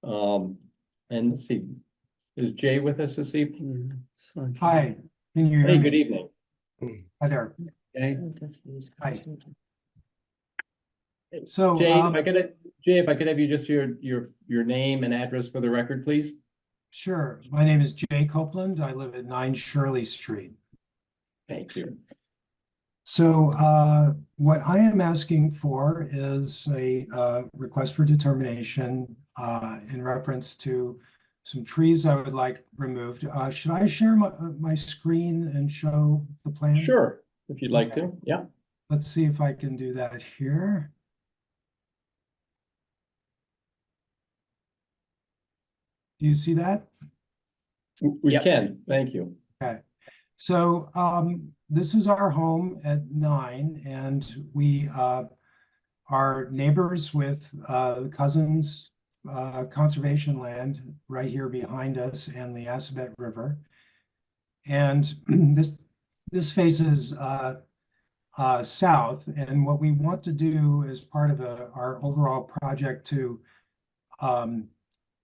And let's see, is Jay with us this evening? Hi, can you hear Hey, good me? evening. Hi there. Okay. Hi. So, Jay, if I could have you just your name and address for the record, please. sure. My name is Jay Copeland. I live at 9 Shirley Street. Thank you. So, what I am asking for is a request for determination in reference to some trees I would like removed. Should I share my screen and show the plan? Sure, if you'd like to, yeah. Let's see if I can do that here. Do you see that? We Yep. can, thank you. Okay, so this is our home at 9, and we are neighbors with Cousins Conservation Land right here behind us and the Assabet River. And this faces south, and what we want to do as part of our overall project to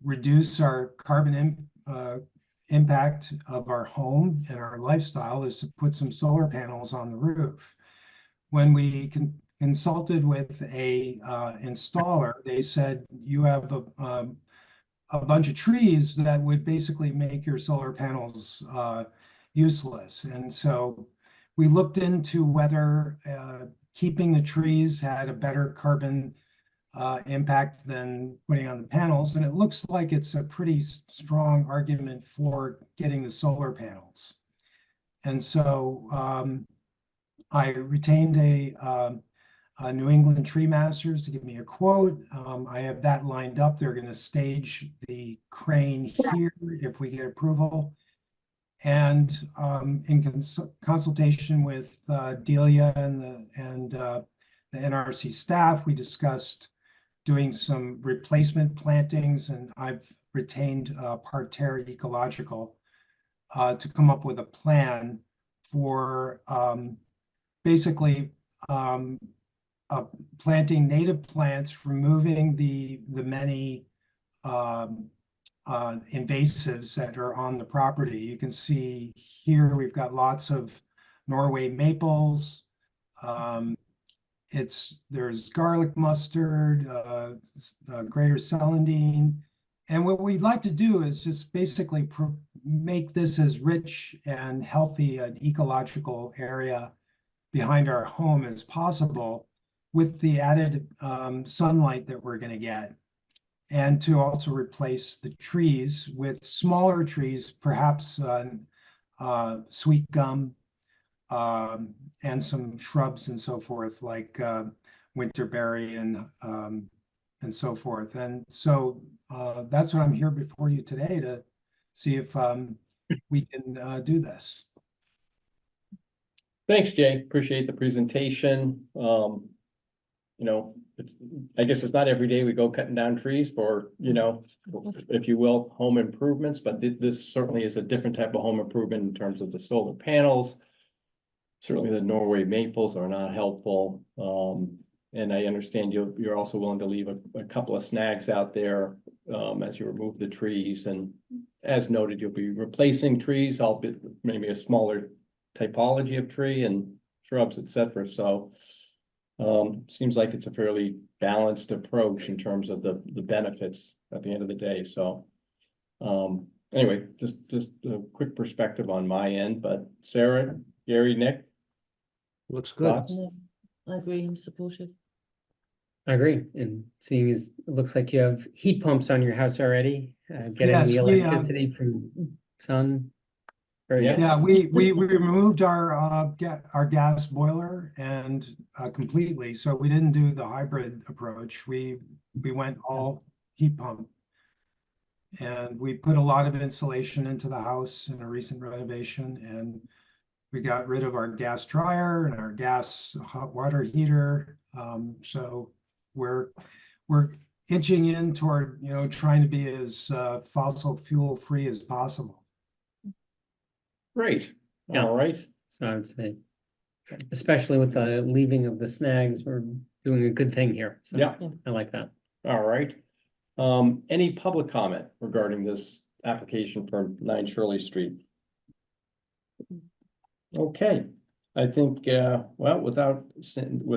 reduce our carbon impact of our home and our lifestyle is to put some solar panels on the roof. When we consulted with a installer, they said you have a bunch of trees that would basically make your solar panels useless. And so we looked into whether keeping the trees had a better carbon impact than putting on the panels, and it looks like it's a pretty strong argument for getting the solar panels. And so I retained a New England Tree Masters to give me a quote. I have that lined up. They're going to stage the crane here if we get approval. And in consultation with Delia and the NRC staff, we discussed doing some replacement plantings, and I've retained Parterre Ecological to come up with a plan for basically planting native plants, removing the many invasives that are on the property. You can see here we've got lots of Norway maples. There's garlic mustard, greater celandine. And what we'd like to do is just basically make this as rich and healthy an ecological area behind our home as possible with the added sunlight that we're going to get. And to also replace the trees with smaller trees, perhaps sweet gum, and some shrubs and so forth, like winterberry and so forth. And so that's what I'm here before you today to see if we can do this. Thanks, Jay. Appreciate the presentation. You know, I guess it's not every day we go cutting down trees for, you know, if you will, home improvements, but this certainly is a different type of home improvement in terms of the solar panels. Certainly the Norway maples are not helpful. And I understand you're also willing to leave a couple of snags out there as you remove the trees. And as noted, you'll be replacing trees, albeit maybe a smaller typology of tree and shrubs, etc. So seems like it's a fairly balanced approach in terms of the benefits at the end of the day. So anyway, just a quick perspective on my end, but Sarah, Gary, Nick? Looks good. Thoughts? I agree, I'm supportive. I agree. And seeing as it looks like you have heat pumps on your house already, getting Yes, the we, electricity from sun. Very good. Yeah, we removed our gas boiler and completely, so we didn't do the hybrid approach. We went all heat pump. And we put a lot of insulation into the house in a recent renovation, and we got rid of our gas dryer and our gas hot water heater. So we're inching in toward, trying to be as fossil fuel free as possible. Great, Yeah. all right. So I would say, especially with the leaving of the snags, we're doing a good thing here. So Yeah. I like that. All right. Any public comment regarding this application for 9 Shirley Street? Okay, I think, well, with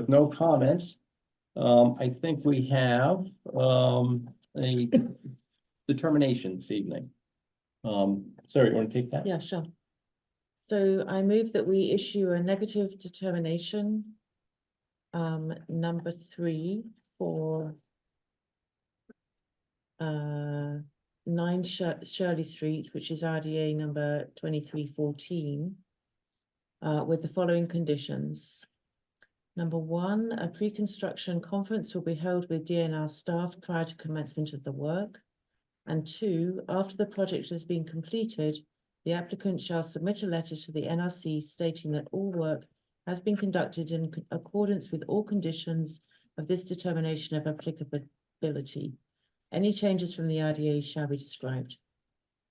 no comments, I think we have, a determination this evening. Sarah, you want to take that? Yeah, sure. So I move that we issue a negative determination, number 3 for 9 Shirley Street, which is RDA number 2314, with the following conditions. Number 1, a pre-construction conference will be held with DNR staff prior to commencement of the work. And 2, after the project has been completed, the applicant shall submit a letter to the NRC stating that all work has been conducted in accordance with all conditions of this determination of applicability. Any changes from the RDA shall be described.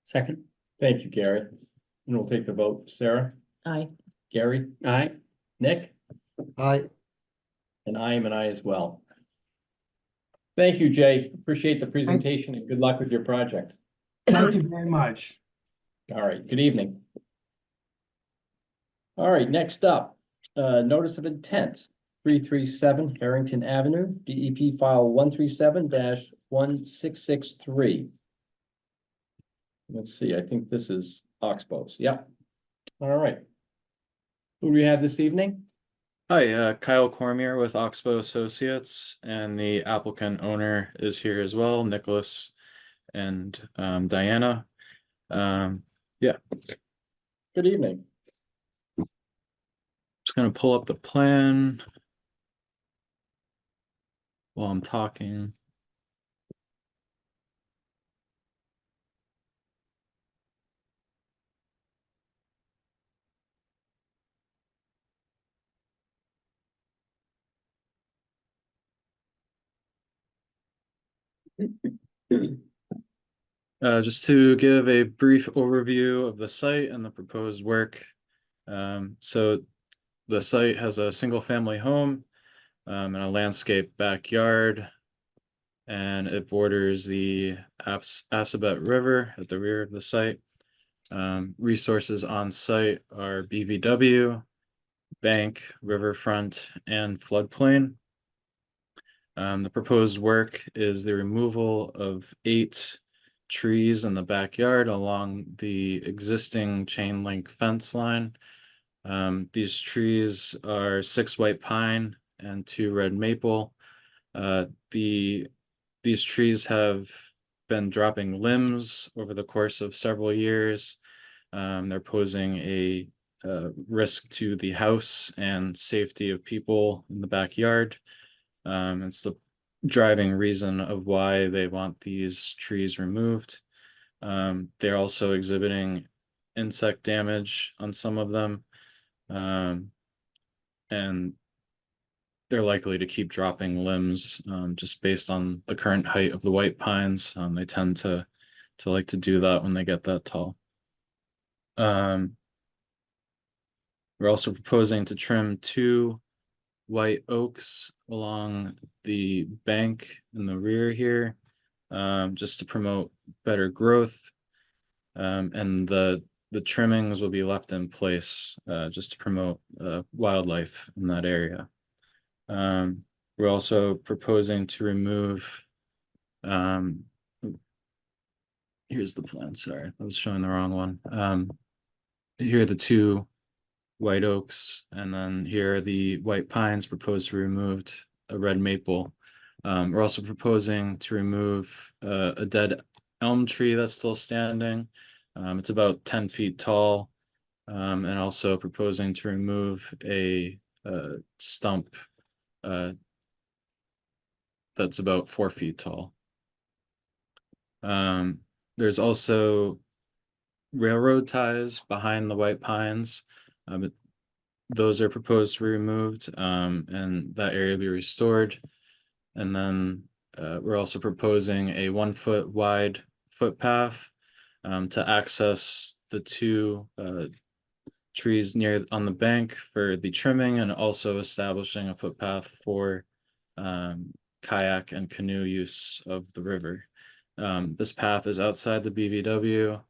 Second. Thank you, Gary. And we'll take the vote. Sarah, Aye. Gary, Aye. Nick, Aye. and I am an I as well. Thank you, Jay. Appreciate the presentation and good luck with your project. Thank you very much. All right, good evening. All right, next up, notice of intent, 337 Harrington Avenue, DEP file 137-1663. Let's see, I think this is Oxbows. Yep. All right. Who do we have this evening? Hi, Kyle Cormier with Oxbow Associates, and the applicant owner is here as well, Nicholas and Diana. Yeah, Good evening. just gonna pull up the plan while I'm talking. Just to give a brief overview of the site and the proposed work. So the site has a single family home and a landscape backyard, and it borders the Assabet River at the rear of the site. Resources on site are BVW, bank, riverfront, and floodplain. The proposed work is the removal of 8 trees in the backyard along the existing chain link fence line. These trees are 6 white pine and 2 red maple. These trees have been dropping limbs over the course of several years. They're posing a risk to the house and safety of people in the backyard. It's the driving reason of why they want these trees removed. They're also exhibiting insect damage on some of them. And they're likely to keep dropping limbs just based on the current height of the white pines. They tend to like to do that when they get that tall. We're also proposing to trim 2 white oaks along the bank in the rear here, just to promote better growth. And the trimmings will be left in place just to promote wildlife in that area. We're also proposing to remove, here's the plan, sorry, I was showing the wrong one. Here are the 2 white oaks, and then here are the white pines proposed to be removed, a red maple. We're also proposing to remove a dead elm tree that's still standing. It's about 10 feet tall, and also proposing to remove a stump that's about 4 feet tall. There's also railroad ties behind the white pines. Those are proposed to be removed, and that area be restored. And then we're also proposing a 1 foot wide footpath to access the two trees near on the bank for the trimming, and also establishing a footpath for kayak and canoe use of the river. This path is outside the BVW,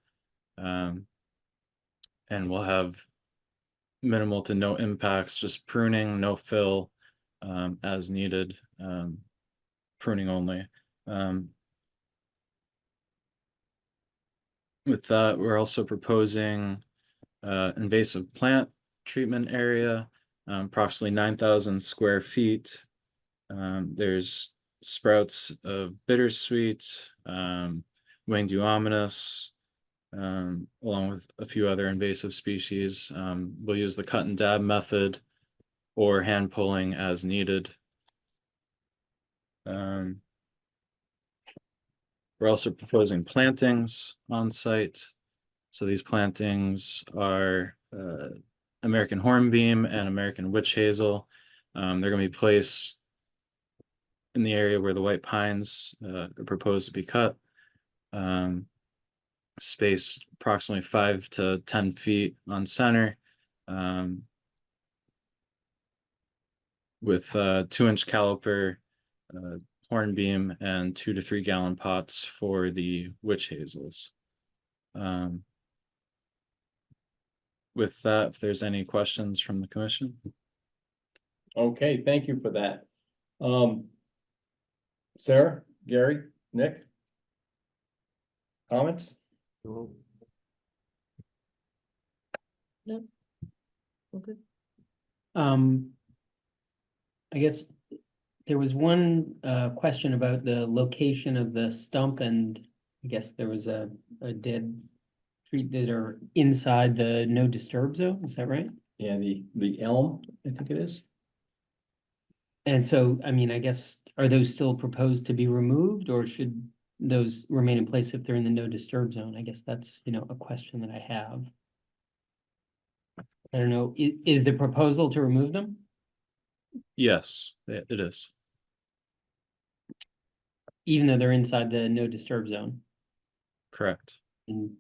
and will have minimal to no impacts, just pruning, no fill, as needed, pruning only. With that, we're also proposing invasive plant treatment area, approximately 9,000 square feet. There's sprouts of bittersweet, winged euominous, along with a few other invasive species. We'll use the cut and dab method or hand pulling as needed. We're also proposing plantings on site. So these plantings are American hornbeam and American witch hazel. They're going to be placed in the area where the white pines are proposed to be cut. Spaced approximately 5 to 10 feet on center, with 2-inch caliper hornbeam and 2 to 3 gallon pots for the witch hazels. With that, if there's any questions from the commission. Okay, thank you for that. Sarah, Gary, Nick? Comments? Okay. I guess there was one question about the location of the stump, and I guess there was a dead tree that are inside the no disturb zone, is that right? Yeah, the elm, I think it is. And so, I mean, I guess, are those still proposed to be removed, or should those remain in place if they're in the no disturb zone? I guess that's, a question that I have. I don't know, is the proposal to remove them? Yes, it is. Even though they're inside the no disturb zone? Correct. And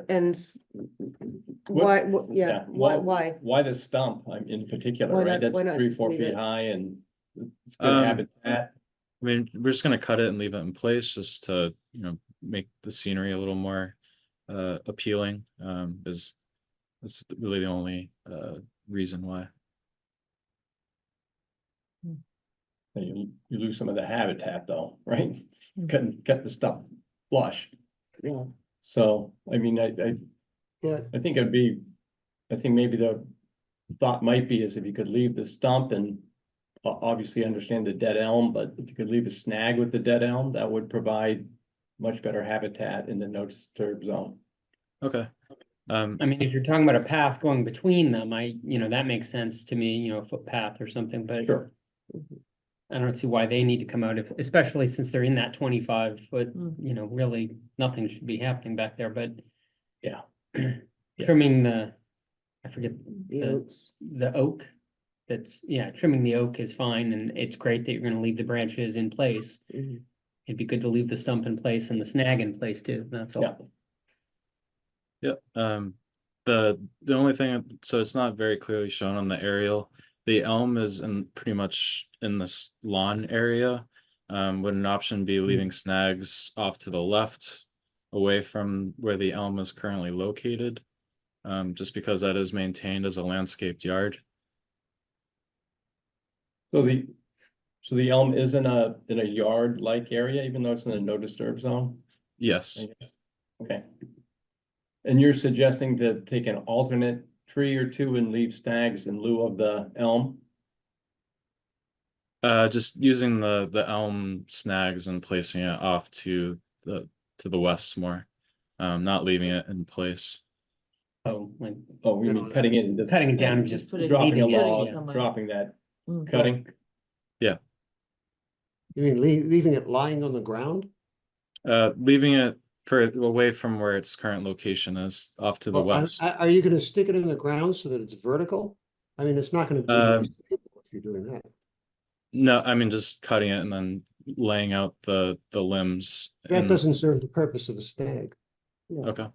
And why, yeah, why? Why the stump, in particular, Why right? not- why That's not 3, just 4 leave feet it? high and it's good habitat. I mean, we're just gonna cut it and leave it in place just to, make the scenery a little more appealing. Is that's really the only reason why. You lose some of the habitat though, right? Mm. Cut the stump flush. Yeah. So, I mean, Yeah, I think I think maybe the thought might be is if you could leave the stump and obviously understand the dead elm, but if you could leave a snag with the dead elm, that would provide much better habitat in the no disturb zone. Okay. I mean, if you're talking about a path going between them, that makes sense to me, a footpath or something, but Sure. I don't see why they need to come out, especially since they're in that 25-foot, Mm. really nothing should be happening back there, but Yeah. trimming I forget The oaks. the oak. Trimming the oak is fine, and it's great that you're gonna leave the branches in place. Mhm. It'd be good to leave the stump in place and the snag in place too, that's Yeah. all. Yep. The only thing, so it's not very clearly shown on the aerial. The elm is pretty much in this lawn area. Would an option be leaving snags off to the left, away from where the elm is currently located? Just because that is maintained as a landscaped yard. So the elm is in a yard-like area, even though it's in a no disturb zone? Yes. Okay. And you're suggesting to take an alternate tree or two and leave snags in lieu of the elm? Just using the elm snags and placing it off to the west more. Not leaving it in place. Oh, like Oh, we mean cutting it and cutting it down and just just put it- dropping a leaving it. Putting it log, somewhere. dropping that Mm. cutting? you mean leaving it lying on the ground? Leaving it away from where its current location is, off to the Well, west. are you gonna stick it in the ground so that it's vertical? I mean, it's not gonna be very stable if you're doing that. No, I mean just cutting it and then laying out the limbs. That and- doesn't serve the purpose of a stag. Okay.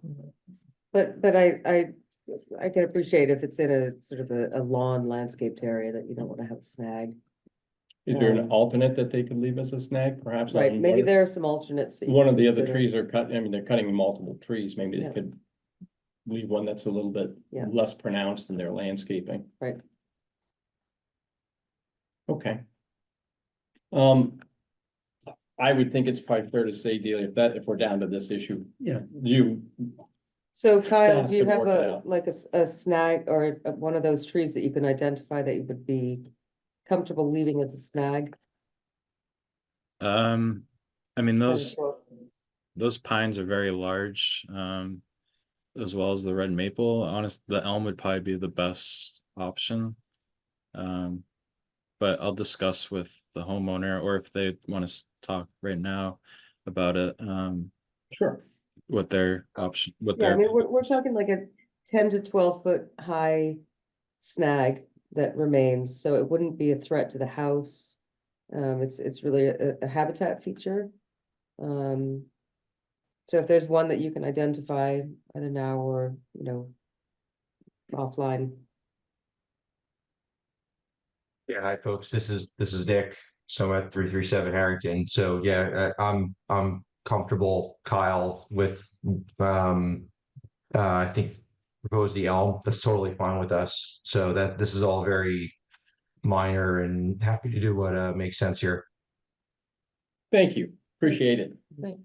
But I can appreciate if it's in a sort of a lawn landscaped area that you don't want to have a snag. Is there an Um, alternate that they could leave as a snag, perhaps? Right, on maybe one- there are some alternates. that you One can of the other consider. trees are cut, I mean, they're cutting multiple trees, maybe they Yeah. could leave one that's a little bit Yeah. less pronounced in their landscaping. Right. Okay. I would think it's probably fair to say, Delia, if we're down to this issue. Yeah. You, So Kyle, Staff do you could have work it a, out. like a snag or one of those trees that you can identify that you would be comfortable leaving as a snag? I mean, Kind of those pines are very large, as well as the red maple. The elm would probably be the best option. But I'll discuss with the homeowner, or if they want to talk right now about it, sure. what their option, what Yeah, I their. mean, we're talking like a 10 to 12 foot high snag that remains, so it wouldn't be a threat to the house. It's really a habitat feature. So if there's one that you can identify either now or, offline. Yeah, hi folks, this is Nick. So I'm at 337 Harrington. So yeah, I'm comfortable, Kyle, with I think propose the elm. That's totally fine with us. So that this is all very minor and happy to do what makes sense here. Thank you, appreciate it. Great.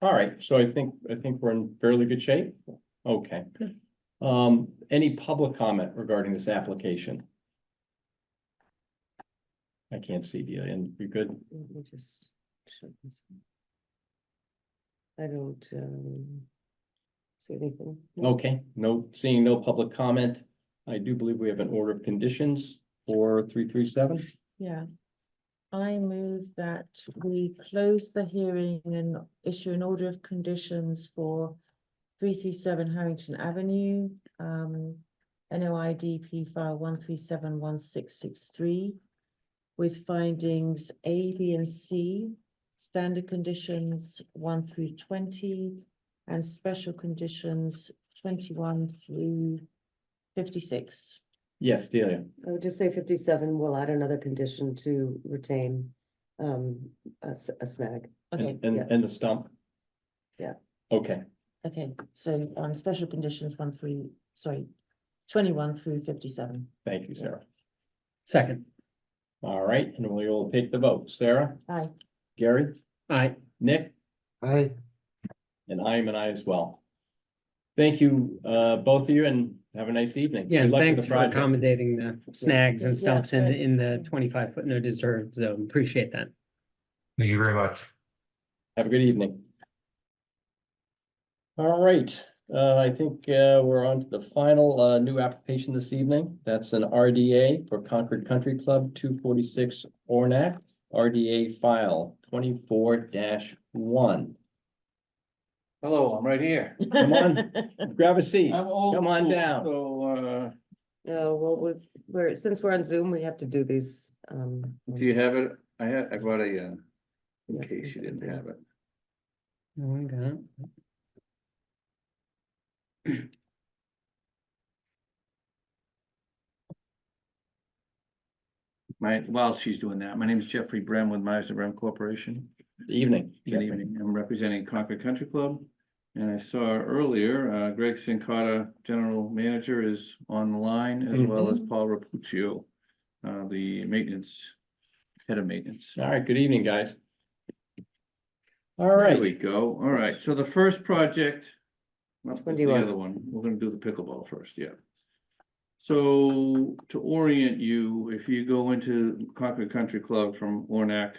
All right, so I think we're in fairly good shape. Okay. Any public comment regarding this application? I can't see Delia, and you good? Let me just shut this. I don't see anything. No. Okay, seeing no public comment. I do believe we have an order of conditions for 337. Yeah. I move that we close the hearing and issue an order of conditions for 337 Harrington Avenue, NOIDP file 1371663, with findings A, B, and C, standard conditions 1 through 20, and special conditions 21 through 56. Yes, Delia. I would just say 57, we'll add another condition to retain a snag. Okay, And the stump? Yeah. Okay, okay, so on special conditions 21 through 57. thank you, Sarah. Second. All right, and we will take the vote. Sarah, Aye. Gary, Aye. Nick, I, and I am an I as well. Thank you, both of you, and have a nice evening. Yeah, Good and luck with thanks the for project. accommodating the snags and Yeah, stumps in, great. in the 25-foot no disturb zone. Appreciate that. Thank you very much. Have a good evening. All right, I think we're on to the final new application this evening. That's an RDA for Concord Country Club, 246 Ornac, RDA file 24-1. Hello, I'm right here. Come on, grab a seat. I'm old Come on school, down. So, Well, since we're on Zoom, we have to do these. do you have it? I brought a, in Yeah, case you didn't have it. Oh, I got it. While she's doing that, my name is Jeffrey Brem with Myers and Brem Corporation. Evening. Good evening. I'm representing Concord Country Club. And I saw earlier, Greg Sincata, General Manager, is on the line, as well as Paul Rapuccio, the head of maintenance. All right, good evening, guys. All There right, we go. All right, so the first project. What's the 21. other one? We're gonna do the pickleball first, yeah. So to orient you, if you go into Concord Country Club from Ornac,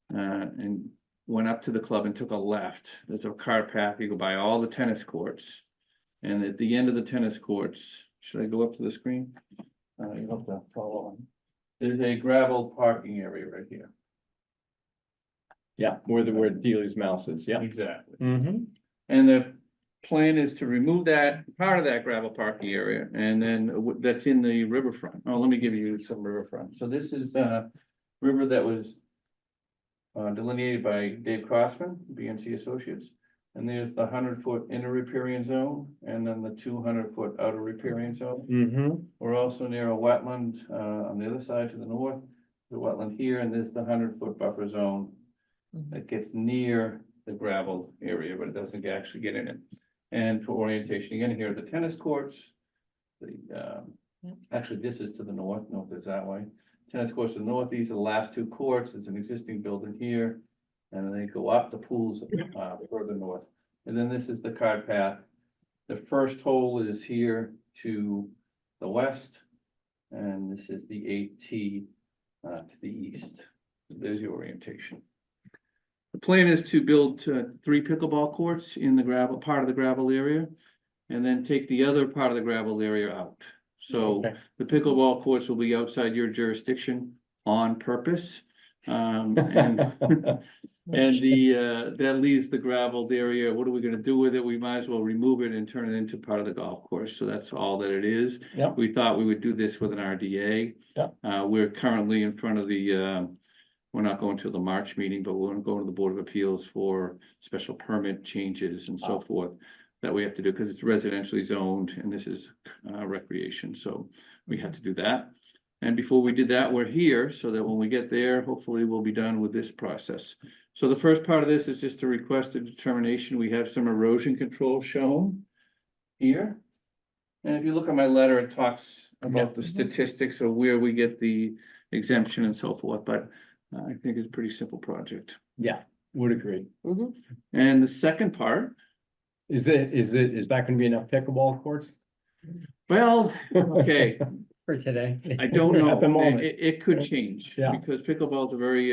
and went up to the club and took a left, there's a car path, you go by all the tennis courts. And at the end of the tennis courts, should I go up to the screen? You have to follow on. There's a gravel parking area right here. Yeah, where Dealey's Mouse is, yeah. Exactly. Mm-hmm. And the plan is to remove that, part of that gravel parking area, and then that's in the riverfront. Oh, let me give you some riverfront. So this is river that was delineated by Dave Crossman, BNC Associates. And there's the 100-foot inner riparian zone, and then the 200-foot outer riparian zone. Mm-hmm. We're also near a wetland on the other side to the north, the wetland here, and there's the 100-foot buffer zone that gets near the gravel area, but it doesn't actually get in it. And for orientation, again, here are the tennis courts. The actually, this is to the north is that way. Tennis courts to the north, these are the last two courts. There's an existing building here. And then they go up the pools further north. And then this is the cart path. The first hole is here to the west. And this is the 8T to the east. There's your orientation. The plan is to build 3 pickleball courts in the gravel, part of the gravel area. And then take the other part of the gravel area out. So Okay. the pickleball courts will be outside your jurisdiction on purpose. And that leaves the gravelled area. What are we gonna do with it? We might as well remove it and turn it into part of the golf course. So that's all that it is. Yep. We thought we would do this with an RDA. Yep. We're currently in front of the, we're not going to the March meeting, but we're gonna go to the Board of Appeals for special permit changes and so forth that we have to do because it's residentially zoned and this is recreation. So we had to do that. And before we did that, we're here so that when we get there, hopefully we'll be done with this process. So the first part of this is just to request a determination. We have some erosion control shown here. And if you look at my letter, it talks about the statistics of where we get the exemption and so forth, but I think it's a pretty simple project. Yeah, would agree. And the second part, Is that gonna be enough pickleball courts? well, okay, For today. I don't know. At the moment. It could change. Yeah. Because pickleball is a very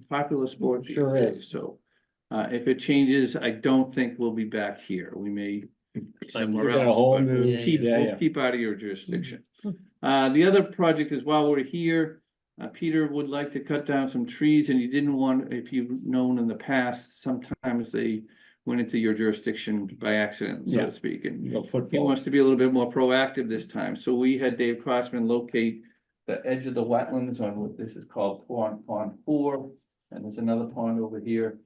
popular sport. these Sure days. is. So if it changes, I don't think we'll be back here. We may be somewhere Look at a else, whole but new- we'll keep, yeah, we'll yeah. keep out of your jurisdiction. The other project is while we're here, Peter would like to cut down some trees and he didn't want, if you've known in the past, sometimes they went into your jurisdiction by accident, so Yeah. to speak. And No he football. wants to be a little bit more proactive this time, so we had Dave Crossman locate the edge of the wetlands on what this is called pond 4, and there's another pond over here,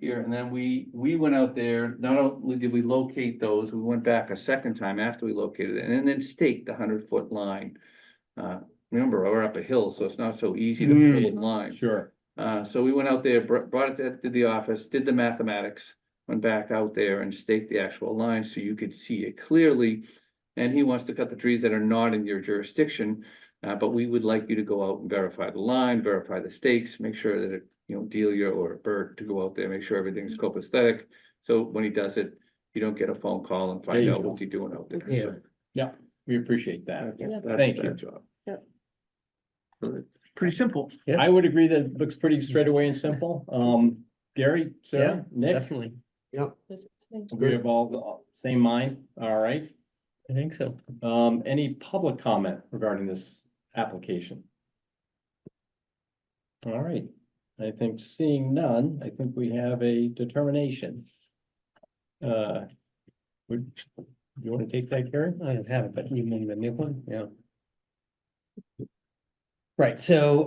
and then we went out there, not only did we locate those, we went back a second time after we located it, and then staked the 100-foot line. Remember, we're up a hill, so it's not so easy to hold line. Sure. So we went out there, brought it to the office, did the mathematics, went back out there and staked the actual line so you could see it clearly. And he wants to cut the trees that are not in your jurisdiction, but we would like you to go out and verify the line, verify the stakes, make sure that it, Delia or Bert to go out there, make sure everything's copacetic. So when he does it, you don't get a phone call and There find you out go. what's he doing out there. Yeah. So Yeah, we appreciate that. that's Thank that you. job. Yep. So it's pretty simple. I would agree that it looks pretty straight away and simple. Gary, Sarah, Nick, Definitely. we have all the same mind. All right. I think so. Any public comment regarding this application? All right, I think seeing none, I think we have a determination. You want to take that, Gary? I just have it, but you mean the new one? Yeah. Right, so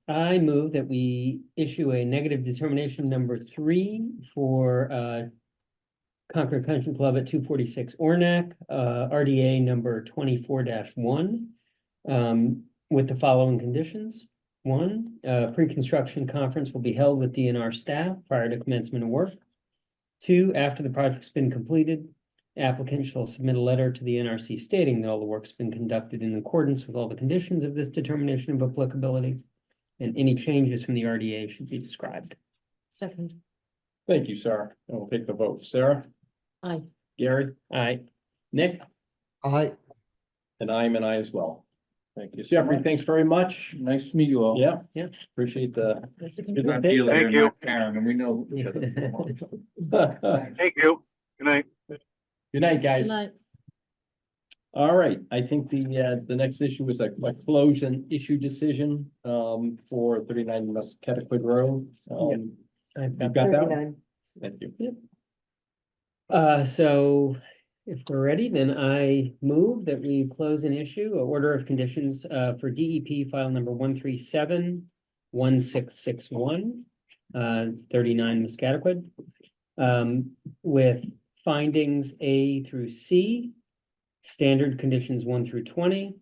I move that we issue a negative determination number 3 for Concord Country Club at 246 Ornac, RDA number 24-1. With the following conditions. 1, pre-construction conference will be held with DNR staff prior to commencement of work. 2, after the project's been completed, applicant shall submit a letter to the NRC stating that all the work's been conducted in accordance with all the conditions of this determination of applicability, and any changes from the RDA should be described. Second, Thank you, Sarah. And we'll take the vote. Sarah, aye. Gary, Aye. Nick, Aye. and I'm an I as well. Thank you. Jeffrey, thanks very much. Nice to meet you all. Yeah. Yeah. Appreciate the. You're not Delia, Thank you're not Karen, and we know each other. Thank you. Good night. Good night, guys. Good night. All right, I think the next issue is a close and issue decision for 39 Muscataquid Road. I've You've got got that one? 39. Thank you. So if we're ready, then I move that we close an issue, a order of conditions for DEP file number 137-1661. It's 39 Muscataquid. With findings A through C, standard conditions 1 through 20,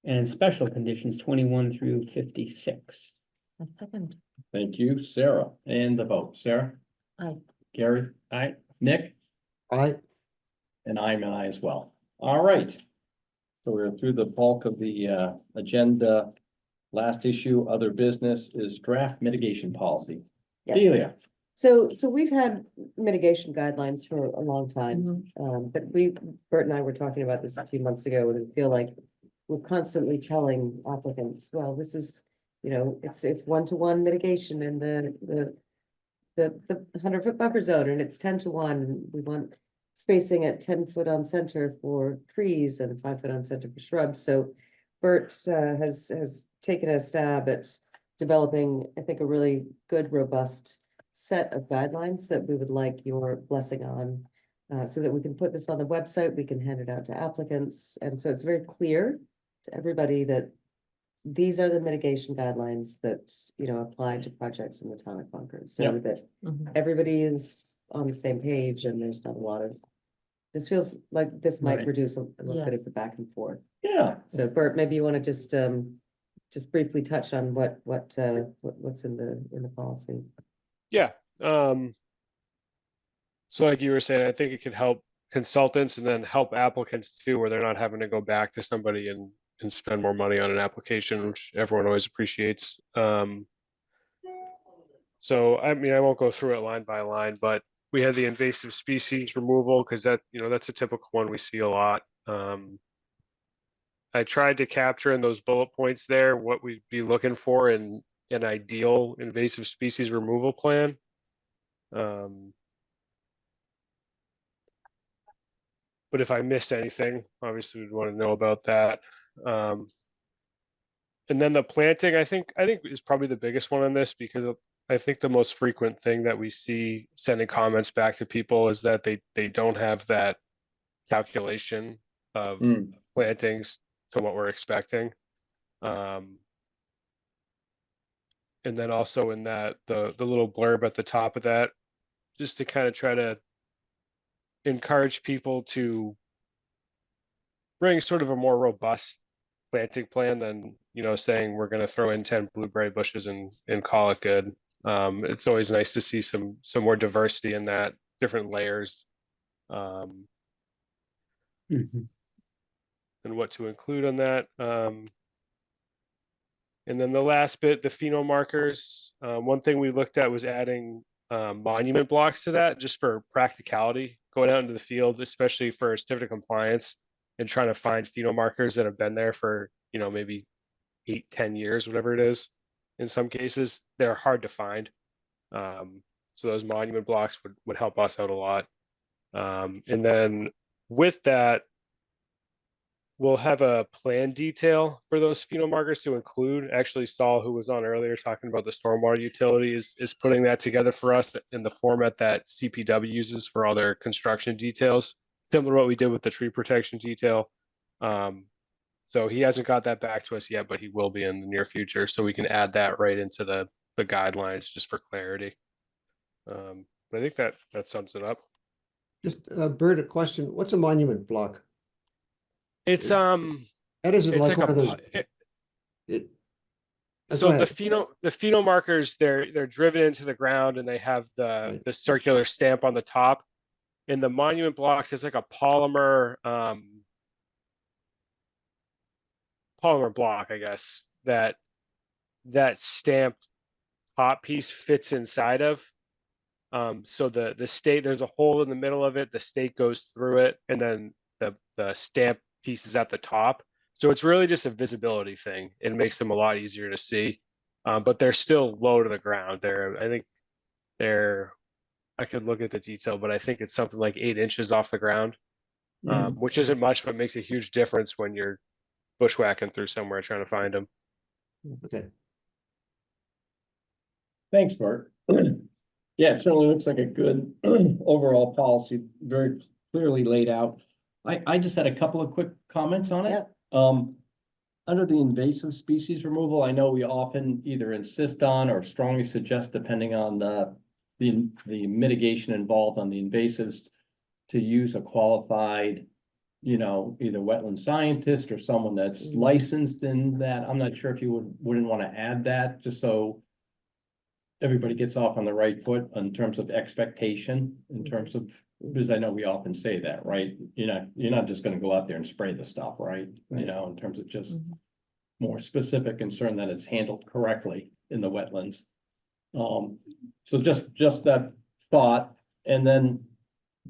and special conditions 21 through 56. A second. Thank you, Sarah. And the vote, Sarah? Aye. Gary? Aye. Nick? I, And I'm an aye as well. All right. So we're through the bulk of the agenda. Last issue, other business, is draft mitigation policy. Yep. Delia? So we've had mitigation guidelines for a long time, but Bert and I were talking about this a few months ago, and I feel like we're constantly telling applicants, well, this is, it's 1-to-1 mitigation in the 100-foot buffer zone, and it's 10-to-1. We want spacing at 10 foot on center for trees and 5 foot on center for shrubs. So Bert has taken a stab at developing, I think, a really good, robust set of guidelines that we would like your blessing on, so that we can put this on the website, we can hand it out to applicants, and so it's very clear to everybody that these are the mitigation guidelines that, apply to projects in the town of Concord, so Yep. that Mhm. everybody is on the same page and there's not a lot of, this feels like this might Right. reduce a little Yeah. bit of the back and forth. Yeah. So Bert, maybe you want to just briefly touch on what's in the policy. Yeah, so like you were saying, I think it could help consultants and then help applicants too, where they're not having to go back to somebody and spend more money on an application, which everyone always appreciates. So I mean, I won't go through it line by line, but we had the invasive species removal because that's a typical one we see a lot. I tried to capture in those bullet points there what we'd be looking for in an ideal invasive species removal plan. But if I missed anything, obviously we'd want to know about that. And then the planting, I think is probably the biggest one on this, because I think the most frequent thing that we see sending comments back to people is that they don't have that calculation of plantings to what we're expecting. And then also in that, the little blurb at the top of that, just to kind of try to encourage people to bring sort of a more robust planting plan than, saying we're going to throw in 10 blueberry bushes and call it good. It's always nice to see some more diversity in that, different layers, and what to include on that. And then the last bit, the pheno markers. One thing we looked at was adding monument blocks to that, just for practicality, going out into the field, especially for certificate of compliance, and trying to find pheno markers that have been there for, maybe 8-10 years, whatever it is. In some cases, they're hard to find. So those monument blocks would help us out a lot. And then with that, we'll have a plan detail for those pheno markers to include. Actually, Saul, who was on earlier talking about the stormwater utility, is putting that together for us in the format that CPW uses for all their construction details, similar to what we did with the tree protection detail. So he hasn't got that back to us yet, but he will be in the near future, so we can add that right into the guidelines just for clarity. But I think that sums it up. just, Bert, a question. What's a monument block? It's That isn't it's like like one of those. So Go the ahead. pheno markers, they're driven into the ground and they have the circular stamp on the top. In the monument blocks, it's like a polymer block, I guess, that stamped top piece fits inside of. So the stake, there's a hole in the middle of it, the stake goes through it, and then the stamp piece is at the top. So it's really just a visibility thing. It makes them a lot easier to see, but they're still low to the ground. I could look at the detail, but I think it's something like 8 inches off the ground, which isn't much, but makes a huge difference when you're bushwhacking through somewhere trying to find them. Okay. Thanks, Bert. Yeah, it certainly looks like a good overall policy, very clearly laid out. I just had a couple of quick comments on it. Under the invasive species removal, I know we often either insist on or strongly suggest, depending on the mitigation involved on the invasives, to use a qualified, either wetland scientist or someone that's licensed in that. I'm not sure if you wouldn't want to add that, just so everybody gets off on the right foot in terms of expectation, in terms of, because I know we often say that, right? You're not just gonna go out there and spray the stuff, right? In terms of just more specific concern that it's handled correctly in the wetlands. So just that thought, and then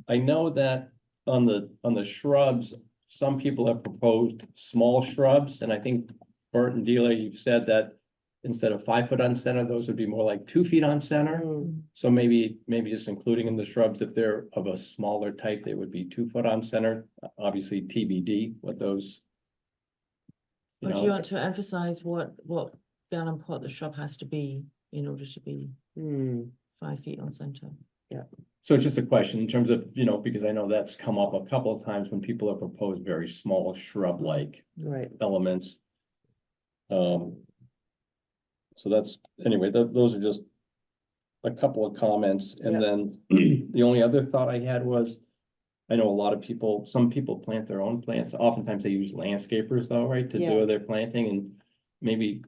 I know that on the shrubs, some people have proposed small shrubs, and I think Bert and Dealer, you've said that instead of 5 foot on center, those would be more like 2 feet on center. So maybe just including in the shrubs, if they're of a smaller type, they would be 2 foot on center. Obviously TBD what those. Or do you want to emphasize what gallon pot the shrub has to be in order to be 5 feet on center? So it's just a question in terms of, because I know that's come up a couple of times when people have proposed very small shrub-like elements. So that's, anyway, those are just a couple of comments. And then the only other thought I had was, I know a lot of some people plant their own plants. Oftentimes they use landscapers though, right, to do their planting, and maybe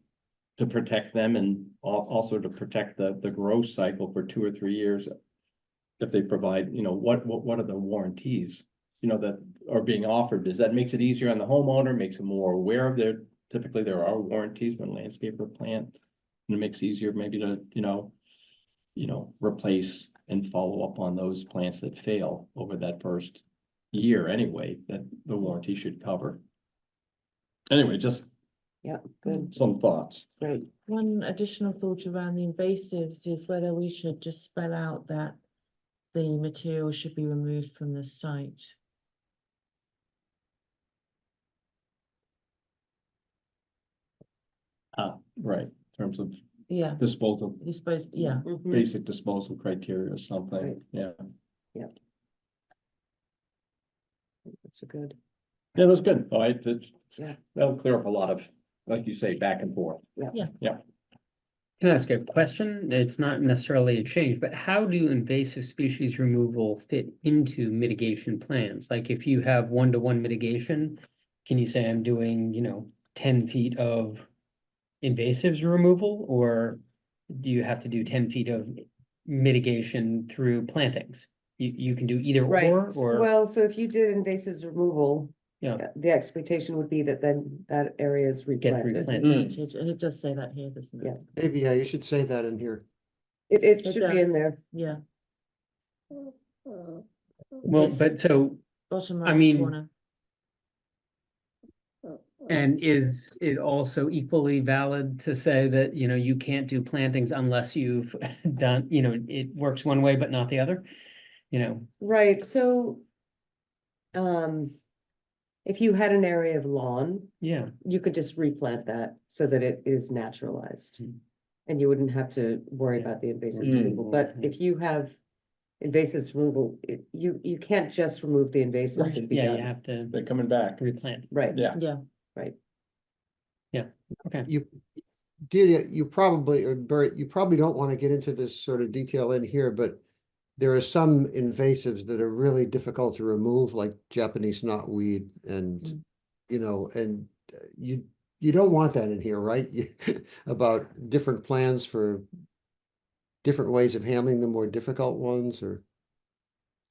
to protect them and also to protect the growth cycle for 2 or 3 years. If they provide, what are the warranties, that are being offered? Does that makes it easier on the homeowner, makes them more aware of typically there are warranties when landscaper plant. And it makes it easier maybe to, replace and follow up on those plants that fail over that first year anyway, that the warranty should cover. Anyway, just Good, some thoughts. great. One additional thought around the invasives is whether we should just spell out that the material should be removed from the site. Right, in terms of Yeah, disposal, you're supposed, yeah. basic disposal criteria or something, Right. yeah. That's a good. Yeah, that's good. Oh, Yeah. that'll clear up a lot of, like you say, back and forth. Can I ask a question? It's not necessarily a change, but how do invasive species removal fit into mitigation plans? Like if you have 1-to-1 mitigation, can you say I'm doing, 10 feet of invasives removal, or do you have to do 10 feet of mitigation through plantings? You can do either Right, or, well, so if you did invasives removal, yeah, the expectation would be that then that area is gets replanted. replanted. And it does say that here, doesn't it? Yeah. Maybe, yeah, you should say that in here. It It should be in there. Yeah. Well, It's but so, bottom I right mean, corner. and is it also equally valid to say that, you can't do plantings unless you've done, it works one way but not the other? Right, so. If you had an area of lawn, Yeah, you could just replant that so that it is naturalized. And you wouldn't have to worry about the invasive removal, but if you have invasive removal, you can't just remove the invasives and be yeah, you done. have to They're coming back. replant. Right, Yeah. Yeah. Okay. Delia, you probably, or Bert, you probably don't want to get into this sort of detail in here, but there are some invasives that are really difficult to remove, like Japanese knotweed and, and you don't want that in here, right? About different plans for different ways of handling the more difficult ones, or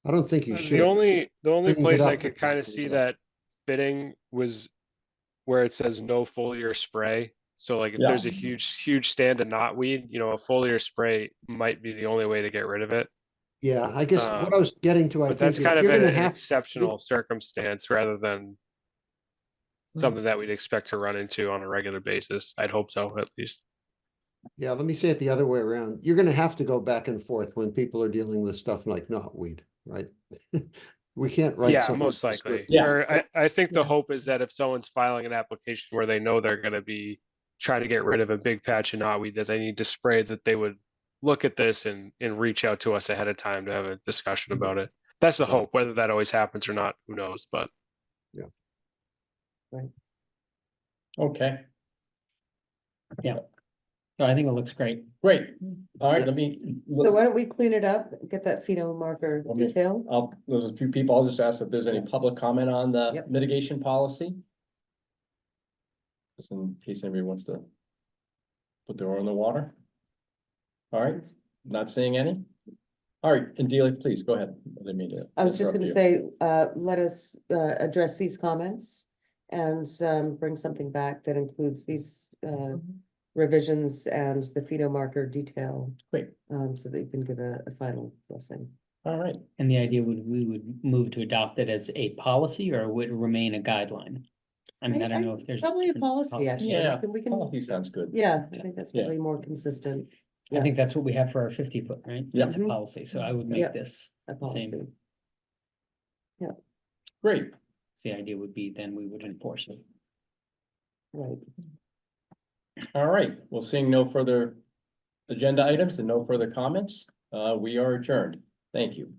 I don't think you should. The only Bringing it place I up could is- kind of see that fitting was where it says no foliar spray. So like if Yeah. there's a huge stand of knotweed, a foliar spray might be the only way to get rid of it. Yeah, I guess what I was getting to, I But think, that's is kind of you're an gonna have. exceptional circumstance rather than something that we'd expect to run into on a regular basis. I'd hope so, at least. Yeah, let me say it the other way around. You're gonna have to go back and forth when people are dealing with stuff like knotweed, right? We can't write Yeah, something. most likely. Yeah. Or I think the hope is that if someone's filing an application where they know they're gonna be trying to get rid of a big patch of knotweed that they need to spray, that they would look at this and reach out to us ahead of time to have a discussion about it. That's the hope. Whether that always happens or not, who knows, but. Okay, No, I think it looks great. great. All right, let me. So why don't we clean it up, get that pheno marker Okay. detail? There's a few people, I'll just ask if there's any public comment on the Yep. mitigation policy. Just in case anybody wants to put their oar in the water. All right, not seeing any. All right, and Delia, please, go ahead. I didn't mean to I was just interrupt gonna you. say, let us, address these comments and, bring something back that includes these, revisions and the pheno marker detail. Great. So that you can give a final blessing. All right, And the idea we would move to adopt it as a policy or would it remain a guideline? I mean, I don't know if there's. Probably a different policy, actually. yeah, We can, policy sounds good. yeah, I think that's Yeah. probably more consistent, I think that's what we have for our 50-foot, right? Yeah. That's a policy, so I would Yeah. make this, a policy. same. Great. So the idea would be then we would enforce it. Right. All right, well, seeing no further agenda items and no further comments, we are adjourned. Thank you.